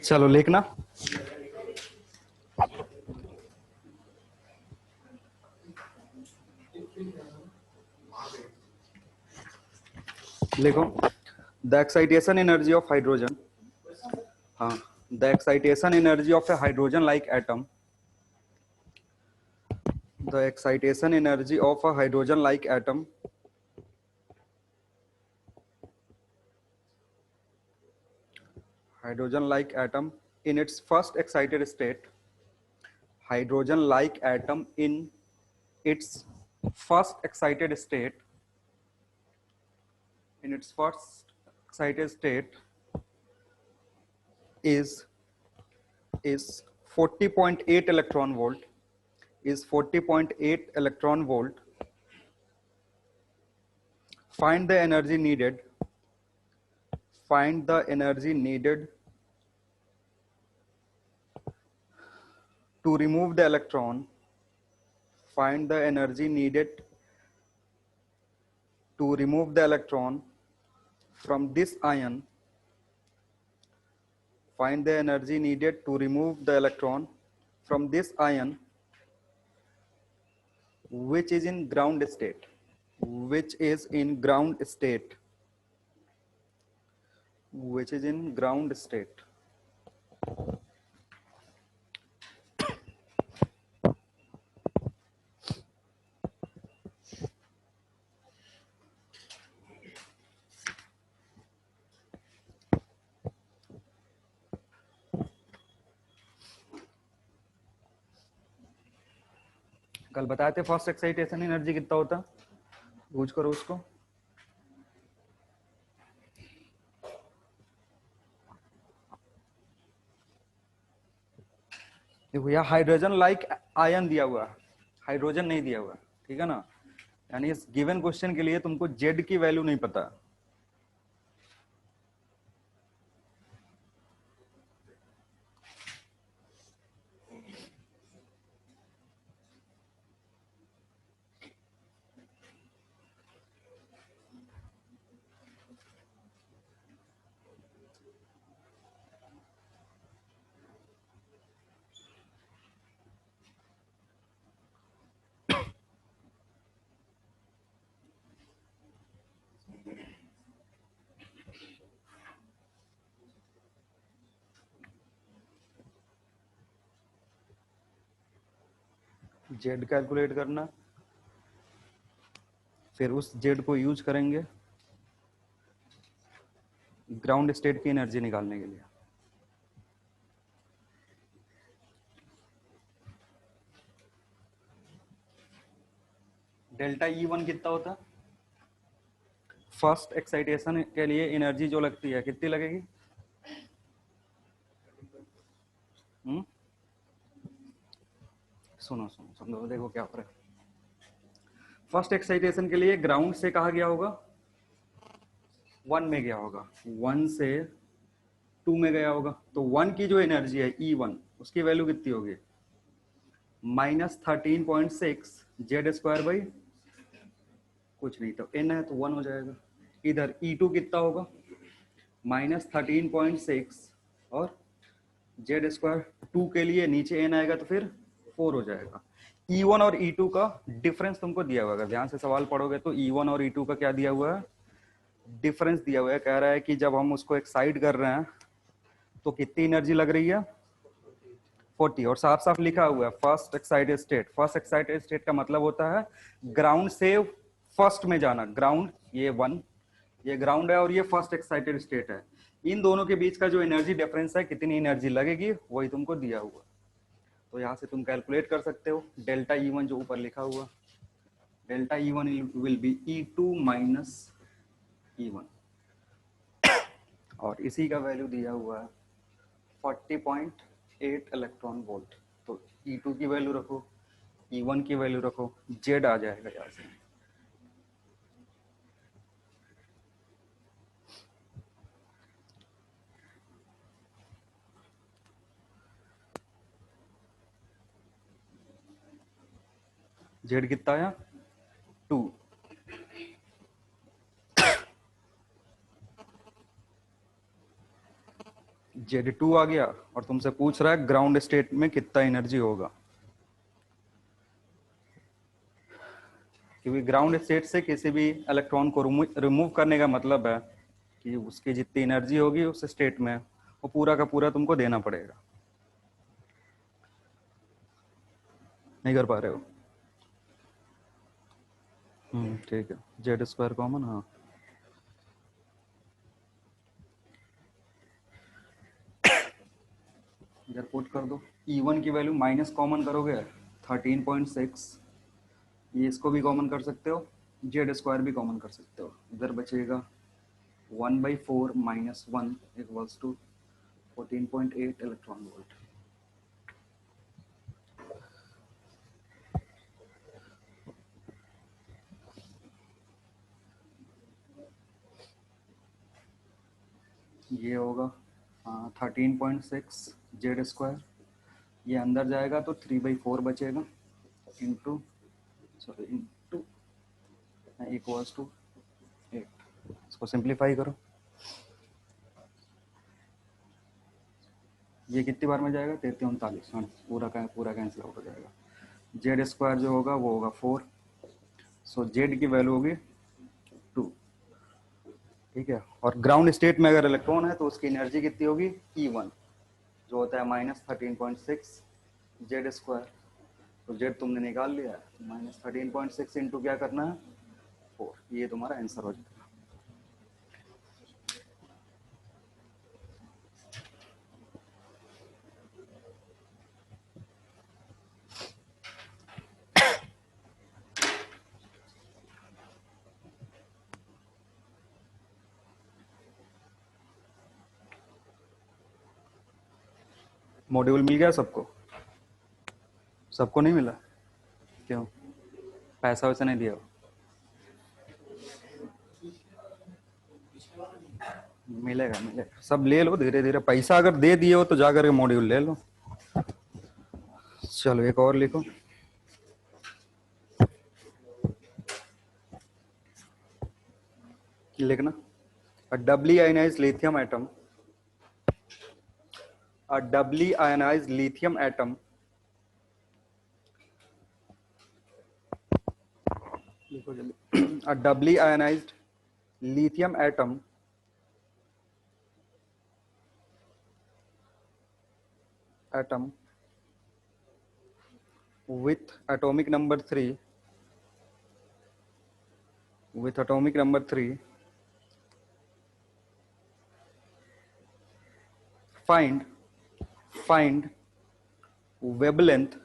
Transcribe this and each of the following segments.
चलो लिखना। लिखो the excitation energy of hydrogen, हाँ, the excitation energy of a hydrogen like atom, the excitation energy of a hydrogen like atom hydrogen like atom in its first excited state, hydrogen like atom in its first excited state, in its first excited state is 40.8 electron volt, is 40.8 electron volt. Find the energy needed, find the energy needed to remove the electron, find the energy needed to remove the electron from this ion, find the energy needed to remove the electron from this ion which is in ground state, which is in ground state, which is in ground state. कल बताए थे first excitation energy कितना होता, use करो उसको। देखो यहाँ hydrogen like ion दिया हुआ है, हाइड्रोजन नहीं दिया हुआ, ठीक है ना। यानी इस गिवन क्वेश्चन के लिए तुमको जेड की वैल्यू नहीं पता। जेड कैलकुलेट करना, फिर उस जेड को यूज करेंगे ग्राउंड स्टेट की एनर्जी निकालने के लिए। डेल्टा E1 कितना होता है, फर्स्ट एक्साइटेशन के लिए एनर्जी जो लगती है कितनी लगेगी? सुनो सुनो समझो, देखो क्या हो रहा है। फर्स्ट एक्साइटेशन के लिए ग्राउंड से कहा गया होगा 1 में गया होगा, 1 से 2 में गया होगा, तो 1 की जो एनर्जी है E1 उसकी वैल्यू कितनी होगी? -13.6 जेड स्क्वायर बाई कुछ नहीं, तो n है तो 1 हो जाएगा। इधर E2 कितना होगा? -13.6 और जेड स्क्वायर 2 के लिए नीचे n आएगा तो फिर 4 हो जाएगा। E1 और E2 का डिफरेंस तुमको दिया हुआ है, ध्यान से सवाल पढ़ोगे तो E1 और E2 का क्या दिया हुआ है? डिफरेंस दिया हुआ है। कह रहा है कि जब हम उसको एक्साइट कर रहे हैं तो कितनी एनर्जी लग रही है? 40, और साफ साफ लिखा हुआ है first excited state. First excited state का मतलब होता है ग्राउंड से फर्स्ट में जाना। ग्राउंड ये 1, ये ग्राउंड है और ये फर्स्ट एक्साइटेड स्टेट है। इन दोनों के बीच का जो एनर्जी डिफरेंस है, कितनी एनर्जी लगेगी, वही तुमको दिया हुआ। तो यहाँ से तुम कैलकुलेट कर सकते हो डेल्टा E1 जो ऊपर लिखा हुआ, delta E1 will be E2 minus E1, और इसी का वैल्यू दिया हुआ है 40.8 इलेक्ट्रॉन वोल्ट। तो E2 की वैल्यू रखो, E1 की वैल्यू रखो, जेड आ जाएगा यहाँ से। जेड कितना आया 2, जेड 2 आ गया और तुमसे पूछ रहा है ग्राउंड स्टेट में कितना एनर्जी होगा, क्योंकि ग्राउंड स्टेट से किसी भी इलेक्ट्रॉन को रिमूव करने का मतलब है कि उसकी जितनी एनर्जी होगी उस स्टेट में वो पूरा का पूरा तुमको देना पड़ेगा। नहीं कर पा रहे हो? ठीक है, जेड स्क्वायर कॉमन, हाँ। इधर पुट कर दो, E1 की वैल्यू माइनस कॉमन करोगे 13.6, ये इसको भी कॉमन कर सकते हो, जेड स्क्वायर भी कॉमन कर सकते हो, इधर बचेगा 1/4 minus 1 equals to 14.8 electron volt. ये होगा 13.6 जेड स्क्वायर, ये अंदर जाएगा तो 3/4 बचेगा into, sorry into equals to 8। इसको सिंप्लीफाई करो, ये कितनी बार में जाएगा 3339, हाँ पूरा का पूरा कैंसिल आउट हो जाएगा। जेड स्क्वायर जो होगा वो होगा 4, सो जेड की वैल्यू होगी 2, ठीक है। और ग्राउंड स्टेट में अगर इलेक्ट्रॉन है तो उसकी एनर्जी कितनी होगी E1, जो होता है -13.6 जेड स्क्वायर, तो जेड तुमने निकाल लिया है, -13.6 इंटू क्या करना है 4, ये तुम्हारा आंसर हो जाएगा। मॉड्यूल मिल गया सबको? सबको नहीं मिला? क्यों, पैसा वैसा नहीं दिया? मिलेगा मिलेगा, सब ले लो धीरे धीरे, पैसा अगर दे दिए हो तो जाकर के मॉड्यूल ले लो। चलो एक और लिखो, लिखना, a doubly ionized lithium atom, a doubly ionized lithium atom, लिखो जल्दी, a doubly ionized lithium atom with atomic number 3, with atomic number 3, find wavelength,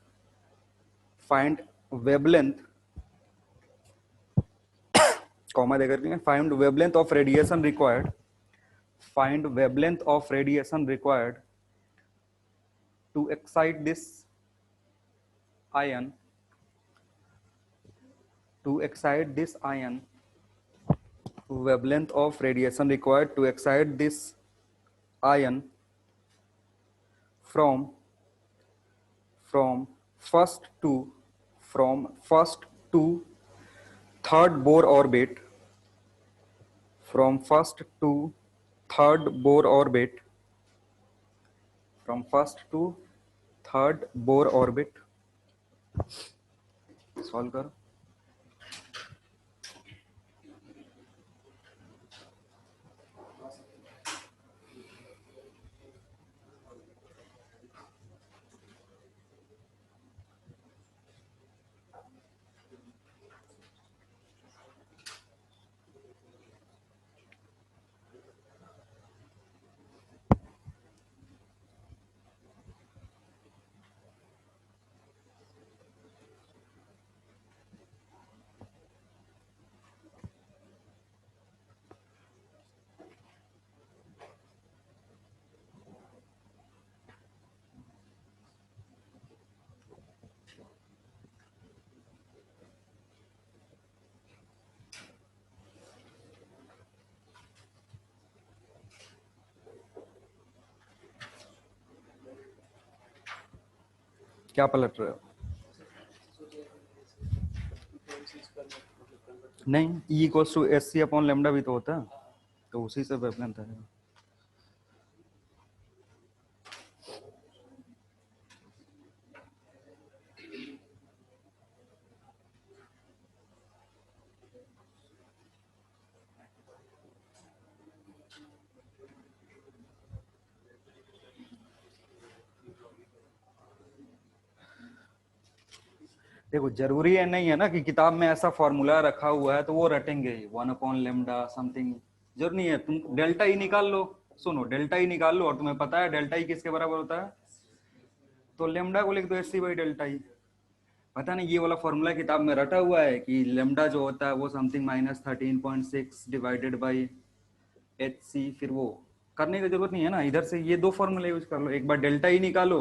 find wavelength, comma देकर के, find wavelength of radiation required, find wavelength of radiation required to excite this ion, to excite this ion, wavelength of radiation required to excite this ion from first to from first to third Bohr orbit, from first to third Bohr orbit, from first to third Bohr orbit. Solve करो, क्या पलट रहे हो? नहीं, E equals to S C upon lambda भी तो होता है, तो उसी से वेवलेंथ आएगा। देखो जरूरी है नहीं है ना कि किताब में ऐसा फॉर्मूला रखा हुआ है तो वो रटेंगे ही, 1/λ समथिंग। जरूर नहीं है, तुम डेल्टा ई निकाल लो। सुनो, डेल्टा ई निकाल लो और तुम्हें पता है डेल्टा ई किसके बराबर होता है, तो लेमडा को लिख दो S C by delta E. पता नहीं ये वाला फॉर्मूला किताब में रटा हुआ है कि लेमडा जो होता है वो something -13.6 divided by H C, फिर वो करने की जरूरत नहीं है ना। इधर से ये दो फॉर्मूले यूज कर लो, एक बार डेल्टा ई निकालो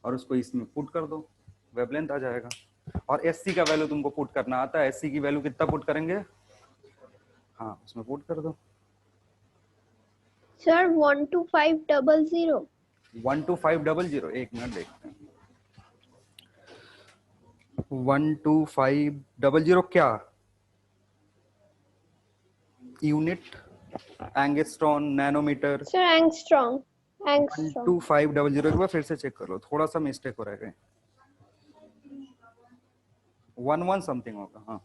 और उसको इसमें पुट कर दो, वेवलेंथ आ जाएगा। और एस सी का वैल्यू तुमको पुट करना आता है, एस सी की वैल्यू कितना पुट करेंगे, हाँ उसमें पुट कर दो। सर 12500। 12500, एक मिनट देखते हैं। 12500 क्या unit, angstrom, nanometre? Sir angstrom. Angstrom. 12500 एक बार फिर से चेक कर लो, थोड़ा सा मिस्टेक हो रहा है, 11 समथिंग होगा। हाँ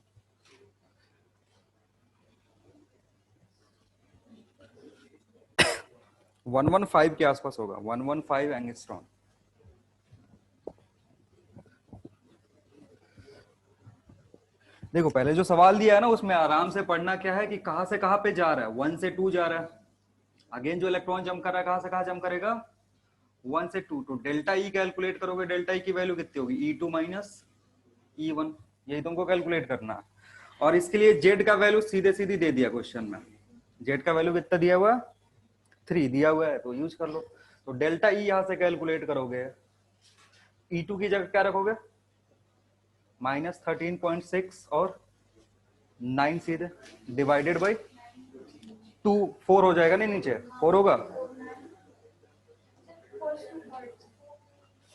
115 के आसपास होगा, 115 एंगस्ट्रॉन। देखो पहले जो सवाल दिया है ना उसमें आराम से पढ़ना क्या है कि कहां से कहां पे जा रहा है, 1 से 2 जा रहा है। अगेन जो इलेक्ट्रॉन जंप कर रहा है कहां से कहां जंप करेगा, 1 से 2। तो डेल्टा ई कैलकुलेट करोगे, डेल्टा ई की वैल्यू कितनी होगी, E2 माइनस E1, यही तुमको कैलकुलेट करना है। और इसके लिए जेड का वैल्यू सीधे सीधी दे दिया क्वेश्चन में, जेड का वैल्यू कितना दिया हुआ है, 3 दिया हुआ है, तो यूज कर लो। तो डेल्टा ई यहां से कैलकुलेट करोगे, E2 की जगह क्या रखोगे, -13.6 और 9 सीधे डिवाइडेड बाई 2, 4 हो जाएगा, नहीं नीचे 4 होगा।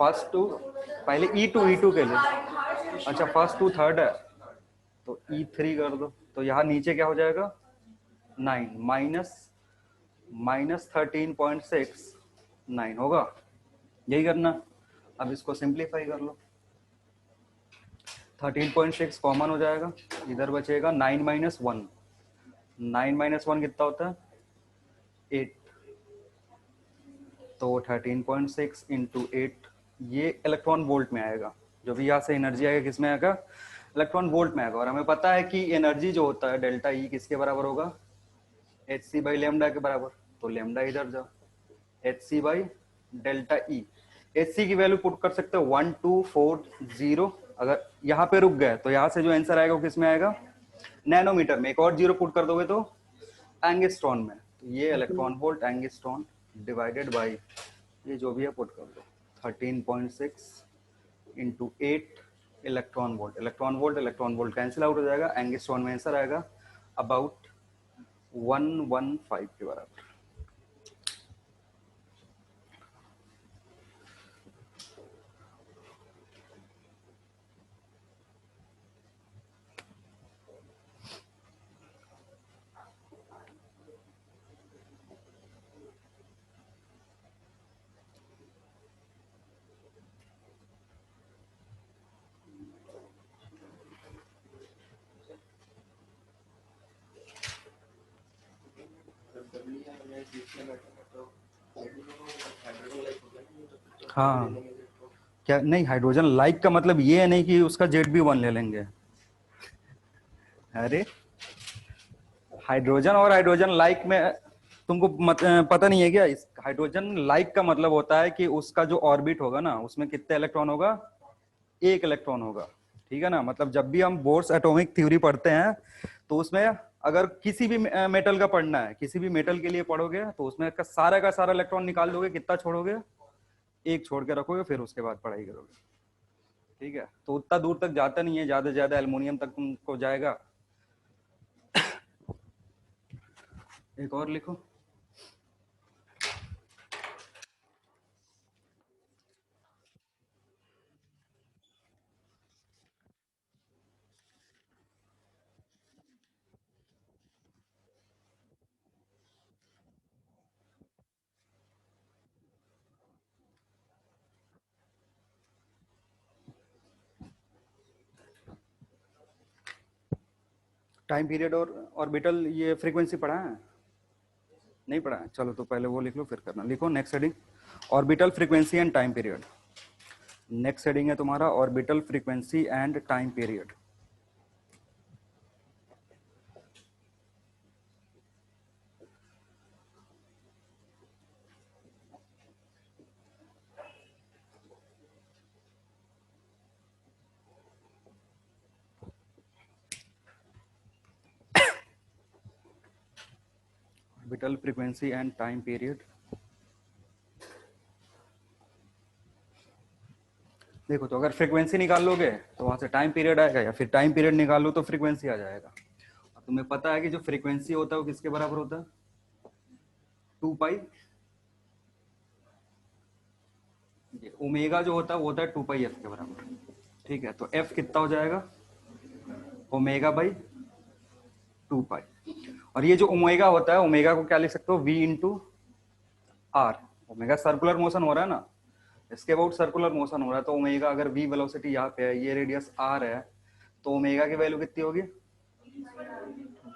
फर्स्ट टू, पहले E2 के लिए, अच्छा फर्स्ट टू थर्ड है तो E3 कर दो, तो यहाँ नीचे क्या हो जाएगा 9 -13.6 9 होगा, यही करना। अब इसको सिंप्लीफाई कर लो, 13.6 कॉमन हो जाएगा, इधर बचेगा 9 माइनस 1, 9 माइनस 1 कितना होता है 8, तो 13.6 इंटू 8, ये इलेक्ट्रॉन वोल्ट में आएगा। जो भी यहाँ से एनर्जी आएगा किस में आएगा, इलेक्ट्रॉन वोल्ट में आएगा। और हमें पता है कि एनर्जी जो होता है डेल्टा ई किसके बराबर होगा, एच सी बाई लेमडा के बराबर। तो लेमडा इधर जाओ, H C by delta E, H C की वैल्यू पुट कर सकते हो 1240। अगर यहाँ पे रुक गए तो यहाँ से जो आंसर आएगा वो किस में आएगा, नैनोमीटर में। एक और जीरो पुट कर दोगे तो एंगस्ट्रॉन में। तो ये electron volt angstrom divided by ये जो भी है पुट कर दो, 13.6 into 8 electron volt. Electron volt electron volt cancel out हो जाएगा, एंगस्ट्रॉन में आंसर आएगा अबाउट 115 के बराबर। हाँ क्या नहीं, हाइड्रोजन लाइक का मतलब ये है नहीं कि उसका जेड भी 1 ले लेंगे। अरे हाइड्रोजन और हाइड्रोजन लाइक में तुमको पता नहीं है क्या, इस हाइड्रोजन लाइक का मतलब होता है कि उसका जो ऑर्बिट होगा ना उसमें कितने इलेक्ट्रॉन होगा, एक इलेक्ट्रॉन होगा। ठीक है ना, मतलब जब भी हम बोर्स एटॉमिक थ्योरी पढ़ते हैं तो उसमें अगर किसी भी मेटल का पढ़ना है, किसी भी मेटल के लिए पढ़ोगे तो उसमें का सारा इलेक्ट्रॉन निकाल दोगे, कितना छोड़ोगे, एक छोड़ के रखोगे, फिर उसके बाद पढ़ाई करोगे। ठीक है, तो उतना दूर तक जाता नहीं है, ज्यादा से ज्यादा एल्युमिनियम तक तुमको जाएगा। एक और लिखो, टाइम पीरियड और ऑर्बिटल ये फ्रीक्वेंसी पढ़ा है? नहीं पढ़ा है? चलो तो पहले वो लिख लो फिर करना। लिखो next heading orbital frequency and time period. Next heading है तुम्हारा orbital frequency and time period. Orbital frequency and time period. देखो तो अगर फ्रीक्वेंसी निकाल लोगे तो वहां से टाइम पीरियड आएगा, या फिर टाइम पीरियड निकाल लो तो फ्रीक्वेंसी आ जाएगा। और तुम्हें पता है कि जो फ्रीक्वेंसी होता है वो किसके बराबर होता है? 2 पाई। ओमेगा जो होता है वो होता है 2 पाई एफ के बराबर। ठीक है, तो एफ कितना हो जाएगा? ओमेगा बाई 2 पाई। और ये जो ओमेगा होता है, ओमेगा को क्या लिख सकते हो? V into R. Omega circular motion हो रहा है ना, इसके अबाउट सर्कुलर मोशन हो रहा है, तो ओमेगा अगर वी वेलोसिटी यहाँ पे है, ये रेडियस आर है, तो ओमेगा की वैल्यू कितनी होगी?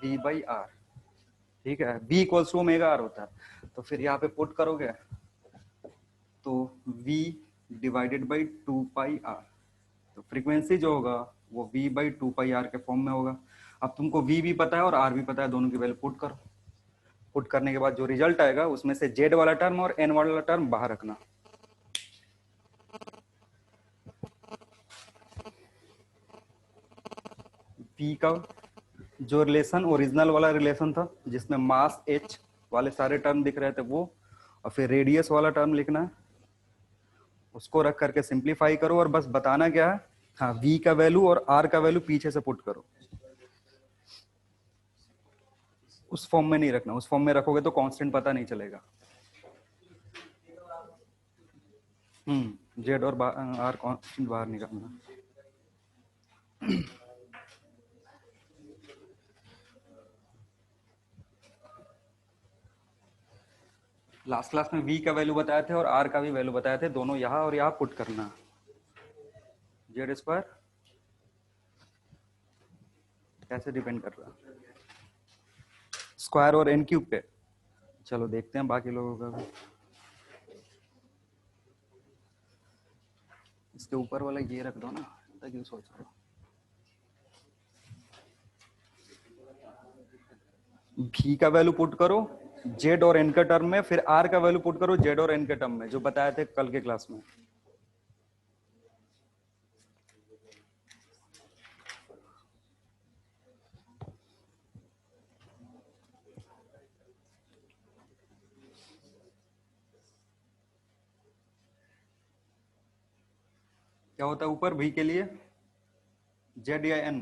V by R. ठीक है, V equals to omega R होता है। तो फिर यहाँ पे पुट करोगे तो v divided by 2 pi R. तो फ्रीक्वेंसी जो होगा वो v बाई 2 पाई आर के फॉर्म में होगा। अब तुमको v भी पता है और r भी पता है, दोनों की वैल्यू पुट करो। पुट करने के बाद जो रिजल्ट आएगा उसमें से z वाला टर्म और n वाला टर्म बाहर रखना। v का जो रिलेशन ओरिजिनल वाला रिलेशन था जिसमें मास h वाले सारे टर्म दिख रहे थे वो, और फिर रेडियस वाला टर्म लिखना है, उसको रख करके सिंप्लीफाई करो और बस बताना क्या है, हाँ v का वैल्यू और r का वैल्यू पीछे से पुट करो। उस फॉर्म में नहीं रखना, उस फॉर्म में रखोगे तो कांस्टेंट पता नहीं चलेगा। जेड और आर कांस्टेंट बाहर निकालना। लास्ट क्लास में v का वैल्यू बताए थे और r का भी वैल्यू बताए थे, दोनों यहाँ और यहाँ पुट करना। जेड स्क्वायर कैसे डिपेंड कर रहा है? स्क्वायर और n क्यूब पे। चलो देखते हैं बाकी लोगों का भी। इसके ऊपर वाला ये रख दो ना, क्यों सोच रहे हो? v का वैल्यू पुट करो z और n के टर्म में, फिर r का वैल्यू पुट करो z और n के टर्म में, जो बताए थे कल के क्लास में। क्या होता है ऊपर v के लिए? z या n?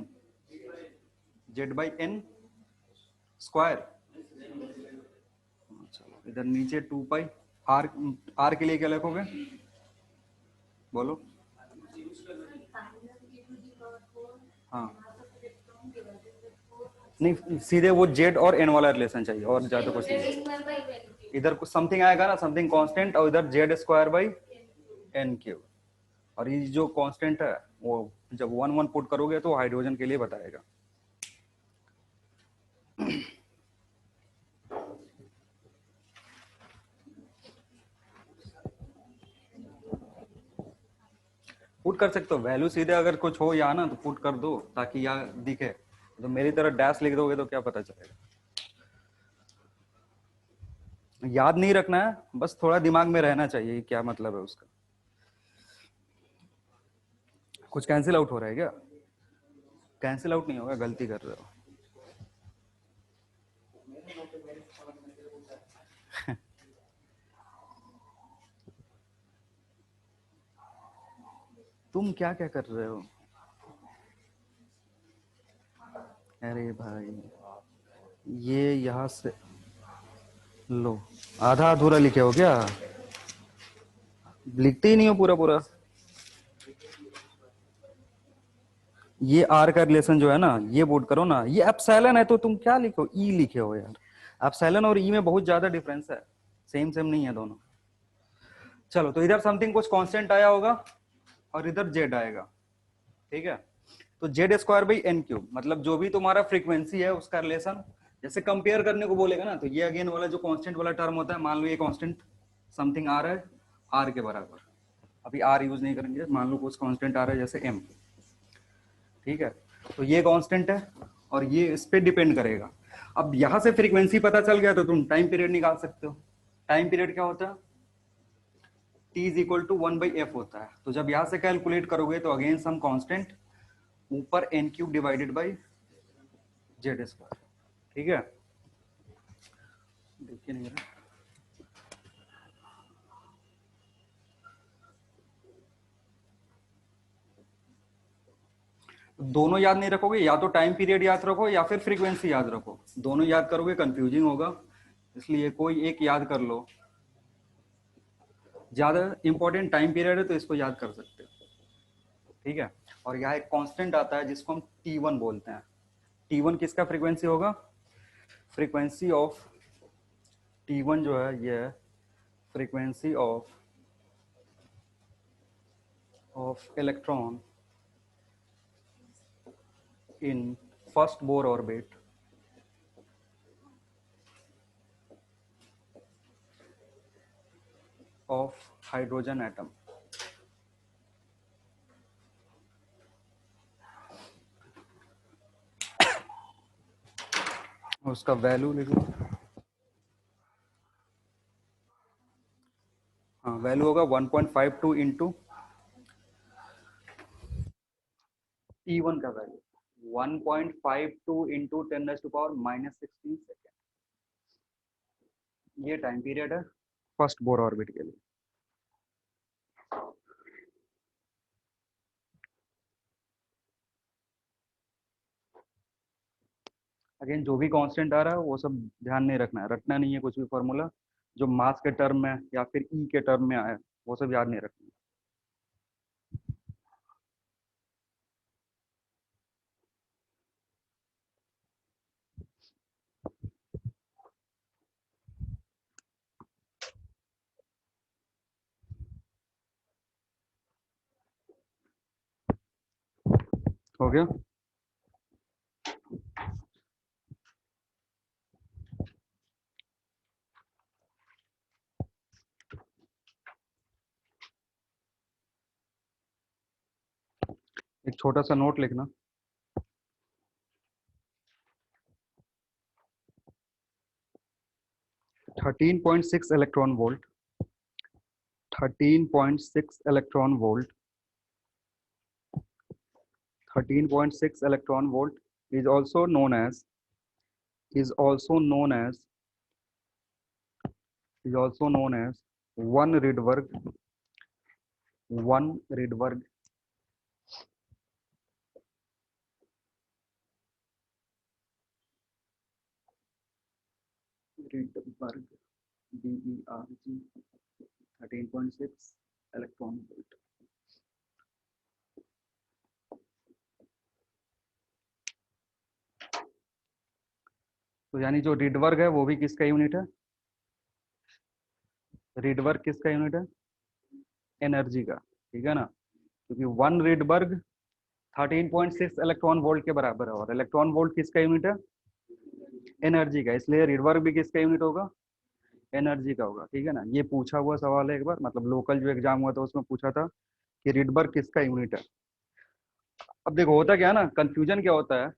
z by n square. चलो इधर नीचे 2 पाई। r के लिए क्या लिखोगे? बोलो। हाँ नहीं, सीधे वो z और n वाला रिलेशन चाहिए और ज्यादा कुछ नहीं। इधर कुछ समथिंग आएगा ना, समथिंग कांस्टेंट, और इधर z square by n cube. और ये जो कांस्टेंट है वो जब 1 1 पुट करोगे तो हाइड्रोजन के लिए बताएगा। पुट कर सकते हो वैल्यू सीधे, अगर कुछ हो यहाँ ना तो पुट कर दो ताकि यहाँ दिखे। तो मेरी तरह डैश लिख दोगे तो क्या पता चलेगा? याद नहीं रखना है, बस थोड़ा दिमाग में रहना चाहिए क्या मतलब है उसका। कुछ कैंसिल आउट हो रहा है क्या? कैंसिल आउट नहीं होगा, गलती कर रहे हो। तुम क्या क्या कर रहे हो? अरे भाई ये यहाँ से लो, आधा अधूरा लिखे हो क्या? लिखते ही नहीं हो पूरा पूरा। ये आर का रिलेशन जो है ना, ये बोर्ड करो ना। ये एप्सिलॉन है तो तुम क्या लिखो? ई लिखे हो यार। एप्सिलॉन और ई में बहुत ज्यादा डिफरेंस है, सेम सेम नहीं है दोनों। चलो तो इधर समथिंग कुछ कांस्टेंट आया होगा और इधर जेड आएगा। ठीक है, तो Z square by N cube, मतलब जो भी तुम्हारा फ्रीक्वेंसी है उसका रिलेशन, जैसे कंपेयर करने को बोलेगा ना, तो ये अगेन वाला जो कांस्टेंट वाला टर्म होता है, मान लो ये कांस्टेंट समथिंग आ रहा है आर के बराबर, अभी आर यूज नहीं करेंगे, मान लो कुछ कांस्टेंट आ रहा है जैसे एम, ठीक है, तो ये कांस्टेंट है और ये इस पे डिपेंड करेगा। अब यहां से फ्रीक्वेंसी पता चल गया तो तुम टाइम पीरियड निकाल सकते हो। टाइम पीरियड क्या होता है, t is equal to 1/f होता है। तो जब यहां से कैलकुलेट करोगे तो अगेन सम कांस्टेंट ऊपर n cube divided by Z square, ठीक है। देखिए नहीं रहा, दोनों याद नहीं रखोगे, या तो टाइम पीरियड याद रखो या फिर फ्रीक्वेंसी याद रखो, दोनों याद करोगे कंफ्यूजिंग होगा, इसलिए कोई एक याद कर लो। ज्यादा इंपॉर्टेंट टाइम पीरियड है तो इसको याद कर सकते हो, ठीक है। और यहाँ एक कांस्टेंट आता है जिसको हम T1 बोलते हैं। T1 किसका फ्रीक्वेंसी होगा, फ्रीक्वेंसी ऑफ T1 जो है ये है frequency of electron in first Bohr orbit of hydrogen atom. उसका वैल्यू लिख लो, हाँ वैल्यू होगा 1.52 इंटू T1 का वैल्यू 1.52 इंटू 10⁻⁻16 सेकेंड, ये टाइम पीरियड है फर्स्ट बोर ऑर्बिट के लिए। अगेन जो भी कांस्टेंट आ रहा है वो सब ध्यान नहीं रखना है, रटना नहीं है कुछ भी फॉर्मूला, जो मास के टर्म में या फिर ई के टर्म में आया वो सब याद नहीं रखना है। हो गया। एक छोटा सा नोट लिखना, 13.6 electron volt, 13.6 electron volt, 13.6 electron volt is also known as is also known as is also known as 1 Rydberg, 1 Rydberg Rydberg DERG 13.6 electron volt. तो यानी जो रिडबर्ग है वो भी किसका यूनिट है, रिडबर्ग किसका यूनिट है, एनर्जी का, ठीक है ना, क्योंकि 1 रिडबर्ग 13.6 इलेक्ट्रॉन वोल्ट के बराबर है और इलेक्ट्रॉन वोल्ट किसका यूनिट है, एनर्जी का, इसलिए रिडबर्ग भी किसका यूनिट होगा, एनर्जी का होगा, ठीक है ना। ये पूछा हुआ सवाल है एक बार, मतलब लोकल जो एग्जाम हुआ था उसमें पूछा था कि रिडबर्ग किसका यूनिट है। अब देखो होता क्या है ना, कंफ्यूजन क्या होता है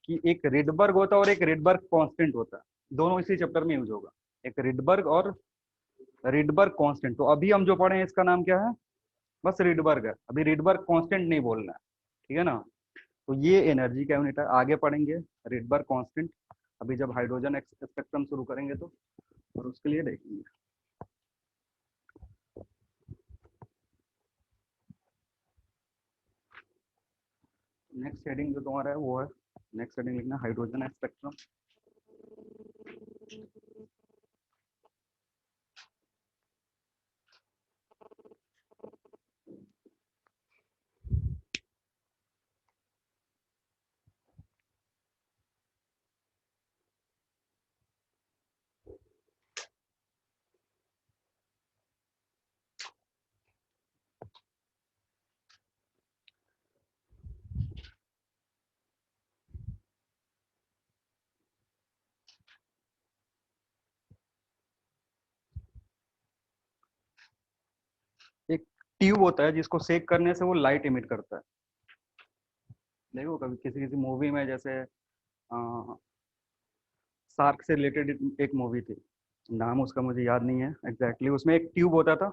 कि एक रिडबर्ग होता है और एक रिडबर्ग कांस्टेंट होता है, दोनों इसी चैप्टर में यूज होगा, एक रिडबर्ग और रिडबर्ग कांस्टेंट। तो अभी हम जो पढ़े हैं इसका नाम क्या है, बस रिडबर्ग है, अभी रिडबर्ग कांस्टेंट नहीं बोलना है, ठीक है ना। तो ये एनर्जी का यूनिट है, आगे पढ़ेंगे रिडबर्ग कांस्टेंट, अभी जब हाइड्रोजन स्पेक्ट्रम शुरू करेंगे तो, और उसके लिए देखेंगे। नेक्स्ट हेडिंग जो तुम्हारा है वो है, नेक्स्ट हेडिंग लिखना हाइड्रोजन स्पेक्ट्रम। ट्यूब होता है जिसको सेक करने से वो लाइट इमिट करता है। देखो कभी किसी किसी मूवी में, जैसे शार्क से रिलेटेड एक मूवी थी, नाम उसका मुझे याद नहीं है एग्जैक्टली, उसमें एक ट्यूब होता था,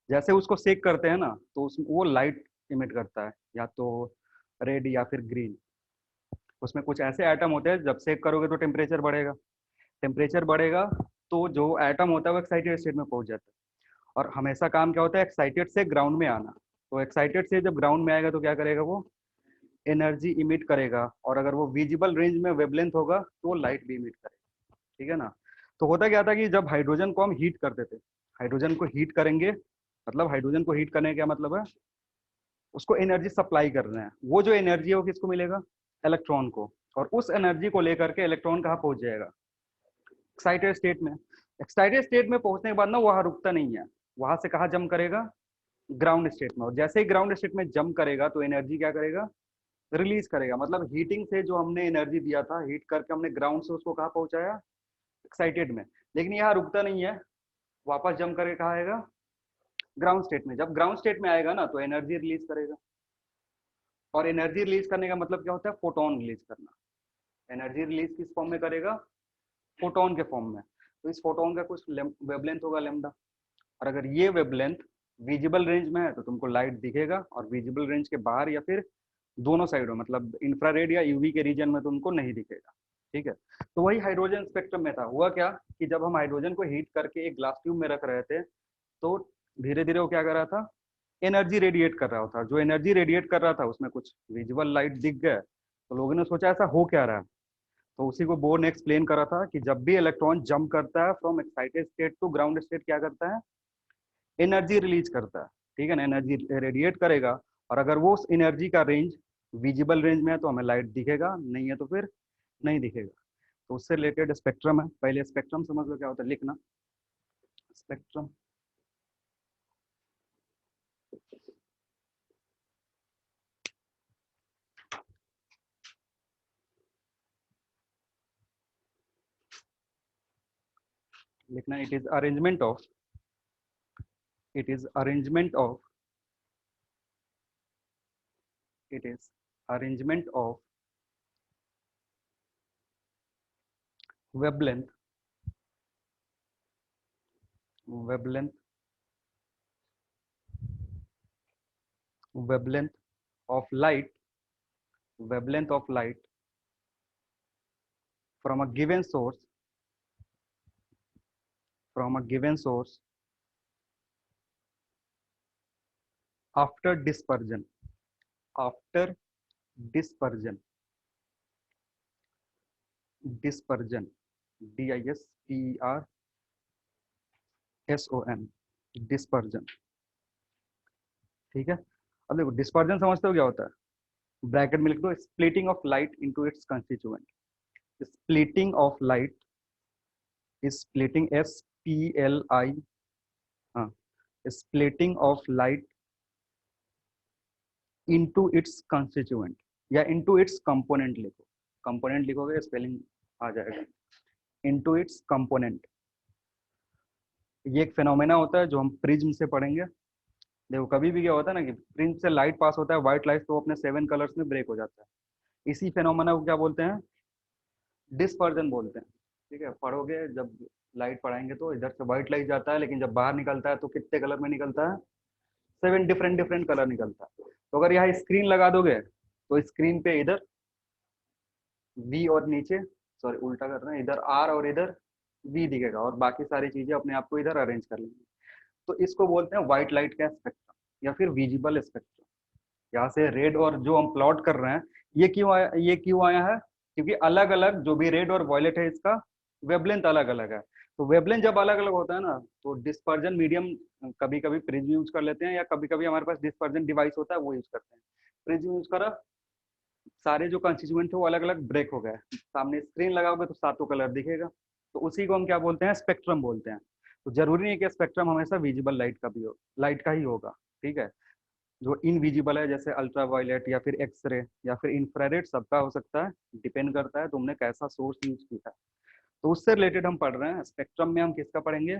जैसे उसको सेक करते हैं ना तो वो लाइट इमिट करता है, या तो रेड या फिर ग्रीन। उसमें कुछ ऐसे एटम होते हैं, जब सेक करोगे तो टेम्परेचर बढ़ेगा, टेम्परेचर बढ़ेगा तो जो एटम होता है वो एक्साइटेड स्टेट में पहुंच जाता है। और हमेशा काम क्या होता है, एक्साइटेड से ग्राउंड में आना। तो एक्साइटेड से जब ग्राउंड में आएगा तो क्या करेगा, वो एनर्जी इमिट करेगा, और अगर वो विजिबल रेंज में वेवलेंथ होगा तो वो लाइट भी इमिट करेगा। ठीक है ना। तो होता क्या था कि जब हाइड्रोजन को हम हीट करते थे, हाइड्रोजन को हीट करेंगे, मतलब हाइड्रोजन को हीट करने का क्या मतलब है, उसको एनर्जी सप्लाई कर रहे हैं, वो जो एनर्जी है वो किसको मिलेगा, इलेक्ट्रॉन को। और उस एनर्जी को लेकर के इलेक्ट्रॉन कहाँ पहुंच जाएगा, एक्साइटेड स्टेट में। एक्साइटेड स्टेट में पहुंचने के बाद ना वहां रुकता नहीं है, वहां से कहा जंप करेगा, ग्राउंड स्टेट में। और जैसे ही ग्राउंड स्टेट में जंप करेगा तो एनर्जी क्या करेगा, रिलीज करेगा। मतलब हीटिंग से जो हमने एनर्जी दिया था, हीट करके हमने ग्राउंड से उसको कहाँ पहुंचाया, एक्साइटेड में। लेकिन यहाँ रुकता नहीं है, वापस जंप करके कहाँ आएगा, ग्राउंड स्टेट में। जब ग्राउंड स्टेट में आएगा ना तो एनर्जी रिलीज करेगा। और एनर्जी रिलीज करने का मतलब क्या होता है, फोटोन रिलीज करना। एनर्जी रिलीज किस फॉर्म में करेगा, फोटोन के फॉर्म में। तो इस फोटोन का कुछ वेवलेंथ होगा लेमडा। और अगर ये वेवलेंथ विजिबल रेंज में है तो तुमको लाइट दिखेगा, और विजिबल रेंज के बाहर या फिर दोनों साइडों, मतलब इंफ्रारेड या यूवी के रीजन में तुमको नहीं दिखेगा। ठीक है। तो वही हाइड्रोजन स्पेक्ट्रम में था। हुआ क्या कि जब हम हाइड्रोजन को हीट करके एक ग्लास ट्यूब में रख रहे थे, तो धीरे धीरे वो क्या कर रहा था, एनर्जी रेडिएट कर रहा था। जो एनर्जी रेडिएट कर रहा था उसमें कुछ विजुअल लाइट दिख गया, तो लोगों ने सोचा ऐसा हो क्या रहा है। तो उसी को बोर ने एक्सप्लेन करा था कि जब भी इलेक्ट्रॉन जंप करता है from excited state to ground state, क्या करता है, एनर्जी रिलीज करता है। ठीक है ना, एनर्जी रेडिएट करेगा। और अगर वो उस एनर्जी का रेंज विजिबल रेंज में है तो हमें लाइट दिखेगा, नहीं है तो फिर नहीं दिखेगा। तो उससे रिलेटेड स्पेक्ट्रम है। पहले स्पेक्ट्रम समझ लो क्या होता है, लिखना स्पेक्ट्रम। लिखना, it is arrangement of, it is arrangement of, it is arrangement of wavelength, wavelength, wavelength of light, wavelength of light from a given source, from a given source after dispersion, after dispersion, dispersion, disperson, dispersion। ठीक है। अब देखो dispersion समझते हो क्या होता है, bracket में लिख दो, splitting of light into its constituent. Splitting of light is splitting, SPLI, हाँ, splitting of light into its constituent या into its component लिखो, component लिखोगे स्पेलिंग आ जाएगा, into its component। ये एक फेनोमेना होता है जो हम प्रिज्म से पढ़ेंगे। देखो कभी भी क्या होता है ना कि प्रिज्म से लाइट पास होता है, व्हाइट लाइट, तो अपने 7 कलर्स में ब्रेक हो जाता है। इसी फेनोमेना को क्या बोलते हैं, डिस्पर्जन बोलते हैं। ठीक है, पढ़ोगे जब लाइट पढ़ाएंगे तो इधर से व्हाइट लाइट जाता है, लेकिन जब बाहर निकलता है तो कितने कलर में निकलता है, 7 डिफरेंट डिफरेंट कलर निकलता है। तो अगर यहाँ स्क्रीन लगा दोगे तो स्क्रीन पे इधर V और नीचे, सॉरी उल्टा कर रहे हैं, इधर R और इधर V दिखेगा, और बाकी सारी चीजें अपने आप को इधर अरेंज कर लेंगे। तो इसको बोलते हैं व्हाइट लाइट का स्पेक्ट्रम या फिर विजिबल स्पेक्ट्रम। यहाँ से रेड और जो हम प्लॉट कर रहे हैं, ये क्यों आया है, क्योंकि अलग अलग जो भी रेड और वॉयलेट है इसका वेवलेंथ अलग अलग है। तो वेवलेंथ जब अलग अलग होता है ना तो डिस्पर्जन मीडियम, कभी कभी प्रिज्म यूज कर लेते हैं, या कभी कभी हमारे पास डिस्पर्जन डिवाइस होता है वो यूज करते हैं। प्रिज्म यूज करा, सारे जो कंस्टिट्यूएंट थे वो अलग अलग ब्रेक हो गए, सामने स्क्रीन लगाओगे तो सातों कलर दिखेगा। तो उसी को हम क्या बोलते हैं, स्पेक्ट्रम बोलते हैं। तो जरूरी नहीं कि स्पेक्ट्रम हमेशा विजिबल लाइट का भी हो, लाइट का ही होगा। ठीक है, जो इनविजिबल है जैसे अल्ट्रावायलेट या फिर एक्सरे या फिर इंफ्रारेड, सबका हो सकता है, डिपेंड करता है तुमने कैसा सोर्स यूज किया है। तो उससे रिलेटेड हम पढ़ रहे हैं। स्पेक्ट्रम में हम किसका पढ़ेंगे,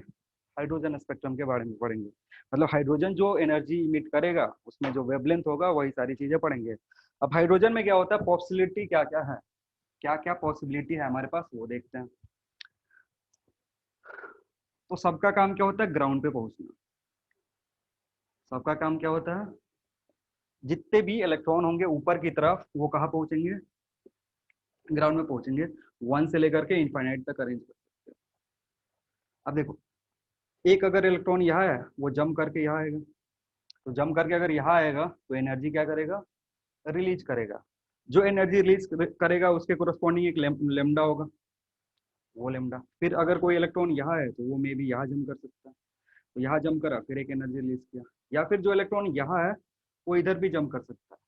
हाइड्रोजन स्पेक्ट्रम के बारे में पढ़ेंगे। मतलब हाइड्रोजन जो एनर्जी इमिट करेगा उसमें जो वेवलेंथ होगा वही सारी चीजें पढ़ेंगे। अब हाइड्रोजन में क्या होता है, पॉसिबिलिटी क्या क्या है, क्या क्या पॉसिबिलिटी है हमारे पास वो देखते हैं। तो सबका काम क्या होता है, ग्राउंड पे पहुंचना। सबका काम क्या होता है, जितने भी इलेक्ट्रॉन होंगे ऊपर की तरफ वो कहाँ पहुंचेंगे, ग्राउंड में पहुंचेंगे। 1 से लेकर के इनफाइनाइट तक अरेंज कर सकते हैं। अब देखो, एक अगर इलेक्ट्रॉन यहाँ है वो जम करके यहाँ आएगा, तो जम करके अगर यहाँ आएगा तो एनर्जी क्या करेगा, रिलीज करेगा। जो एनर्जी रिलीज करेगा उसके कोरस्पॉन्डिंग एक लेमडा होगा, वो लेमडा। फिर अगर कोई इलेक्ट्रॉन यहाँ है तो वो मे भी यहाँ जम कर सकता है, तो यहाँ जम करा फिर एक एनर्जी रिलीज किया। या फिर जो इलेक्ट्रॉन यहाँ है वो इधर भी जम कर सकता है,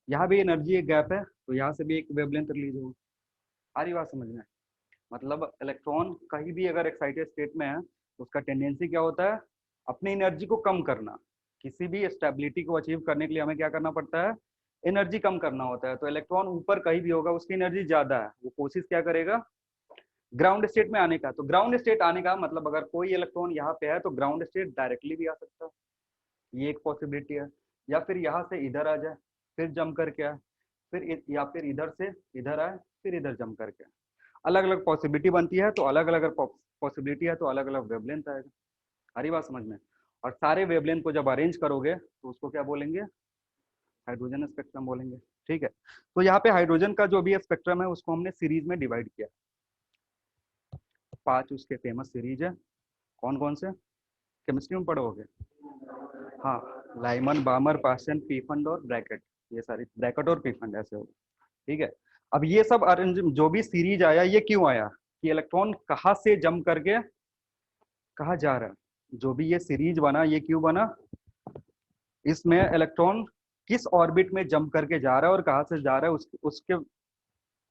यहाँ भी एनर्जी एक गैप है तो यहाँ से भी एक वेवलेंथ रिलीज होगा। सारी बात समझ में। मतलब इलेक्ट्रॉन कहीं भी अगर एक्साइटेड स्टेट में है तो उसका टेंडेंसी क्या होता है, अपनी एनर्जी को कम करना। किसी भी स्टेबिलिटी को अचीव करने के लिए हमें क्या करना पड़ता है, एनर्जी कम करना होता है। तो इलेक्ट्रॉन ऊपर कहीं भी होगा उसकी एनर्जी ज्यादा है, वो कोशिश क्या करेगा, ग्राउंड स्टेट में आने का। तो ग्राउंड स्टेट आने का मतलब अगर कोई इलेक्ट्रॉन यहाँ पे है तो ग्राउंड स्टेट डायरेक्टली भी आ सकता है, ये एक पॉसिबिलिटी है। या फिर यहाँ से इधर आ जाए फिर जम करके आए, फिर या फिर इधर से इधर आए फिर इधर जम करके आए। अलग अलग पॉसिबिलिटी बनती है, तो अलग अलग पॉसिबिलिटी है तो अलग अलग वेवलेंथ आएगा। हरी बात समझ में। और सारे वेवलेंथ को जब अरेंज करोगे तो उसको क्या बोलेंगे, हाइड्रोजन स्पेक्ट्रम बोलेंगे। ठीक है, तो यहाँ पे हाइड्रोजन का जो भी स्पेक्ट्रम है उसको हमने सीरीज में डिवाइड किया। 5 उसके फेमस सीरीज है। कौन कौन से, केमिस्ट्री में पढ़ोगे, हाँ, लाइमन, बामर, पास्टन, पीफंड और ब्रैकेट। ये सारी ब्रैकेट और पीफंड ऐसे होगा। ठीक है, अब ये सब अरेंज जो भी सीरीज आया ये क्यों आया, कि इलेक्ट्रॉन कहाँ से जम करके कहाँ जा रहा है। जो भी ये सीरीज बना ये क्यों बना, इसमें इलेक्ट्रॉन किस ऑर्बिट में जंप करके जा रहा है और कहाँ से जा रहा है उसके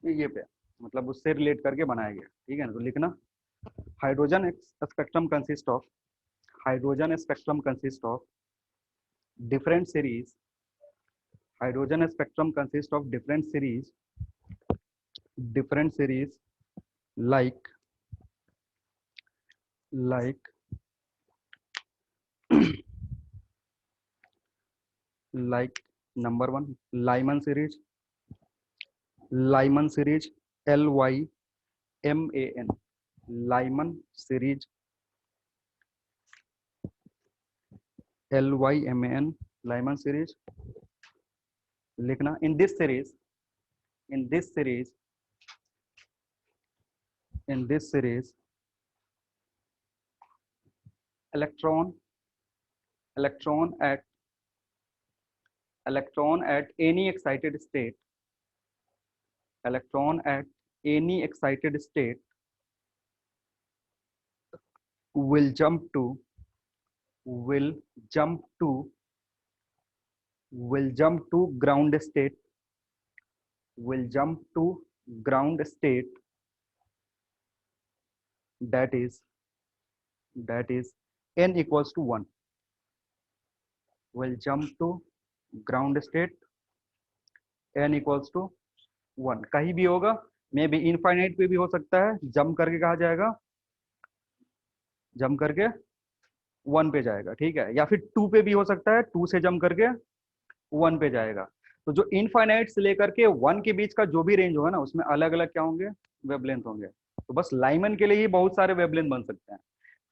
ये पे, मतलब उससे रिलेट करके बनाया गया। ठीक है ना, तो लिखना, hydrogen spectrum consist of, hydrogen spectrum consist of different series, hydrogen spectrum consists of different series like like like number 1 Lyman series, Lyman series, LYMAN, Lyman series, LYMAN, Lyman series। लिखना, in this series, in this series, in this series, electron electron at electron at any excited state, electron at any excited state will jump to will jump to will jump to ground state, will jump to ground state, that is n equals to 1, will jump to ground state n equals to 1। कहीं भी होगा, may be infinite पे भी हो सकता है, jump करके कहा जाएगा, जंप करके 1 पे जाएगा। ठीक है, या फिर 2 पे भी हो सकता है, 2 से जंप करके 1 पे जाएगा। तो जो इनफाइनाइट से लेकर के 1 के बीच का जो भी रेंज होगा ना उसमें अलग अलग क्या होंगे, वेवलेंथ होंगे। तो बस लाइमन के लिए ही बहुत सारे वेवलेंथ बन सकते हैं।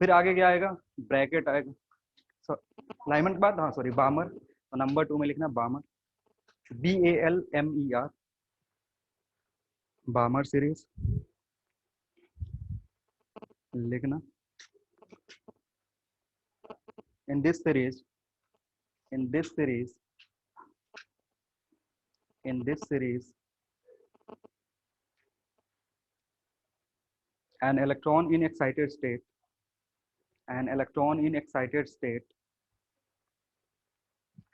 फिर आगे क्या आएगा, ब्रैकेट आएगा। लाइमन के बाद, हाँ सॉरी, बामर। तो नंबर 2 में लिखना बामर, BALMER, बामर सीरीज लिखना। In this series, in this series, in this series, an electron in excited state, an electron in excited state,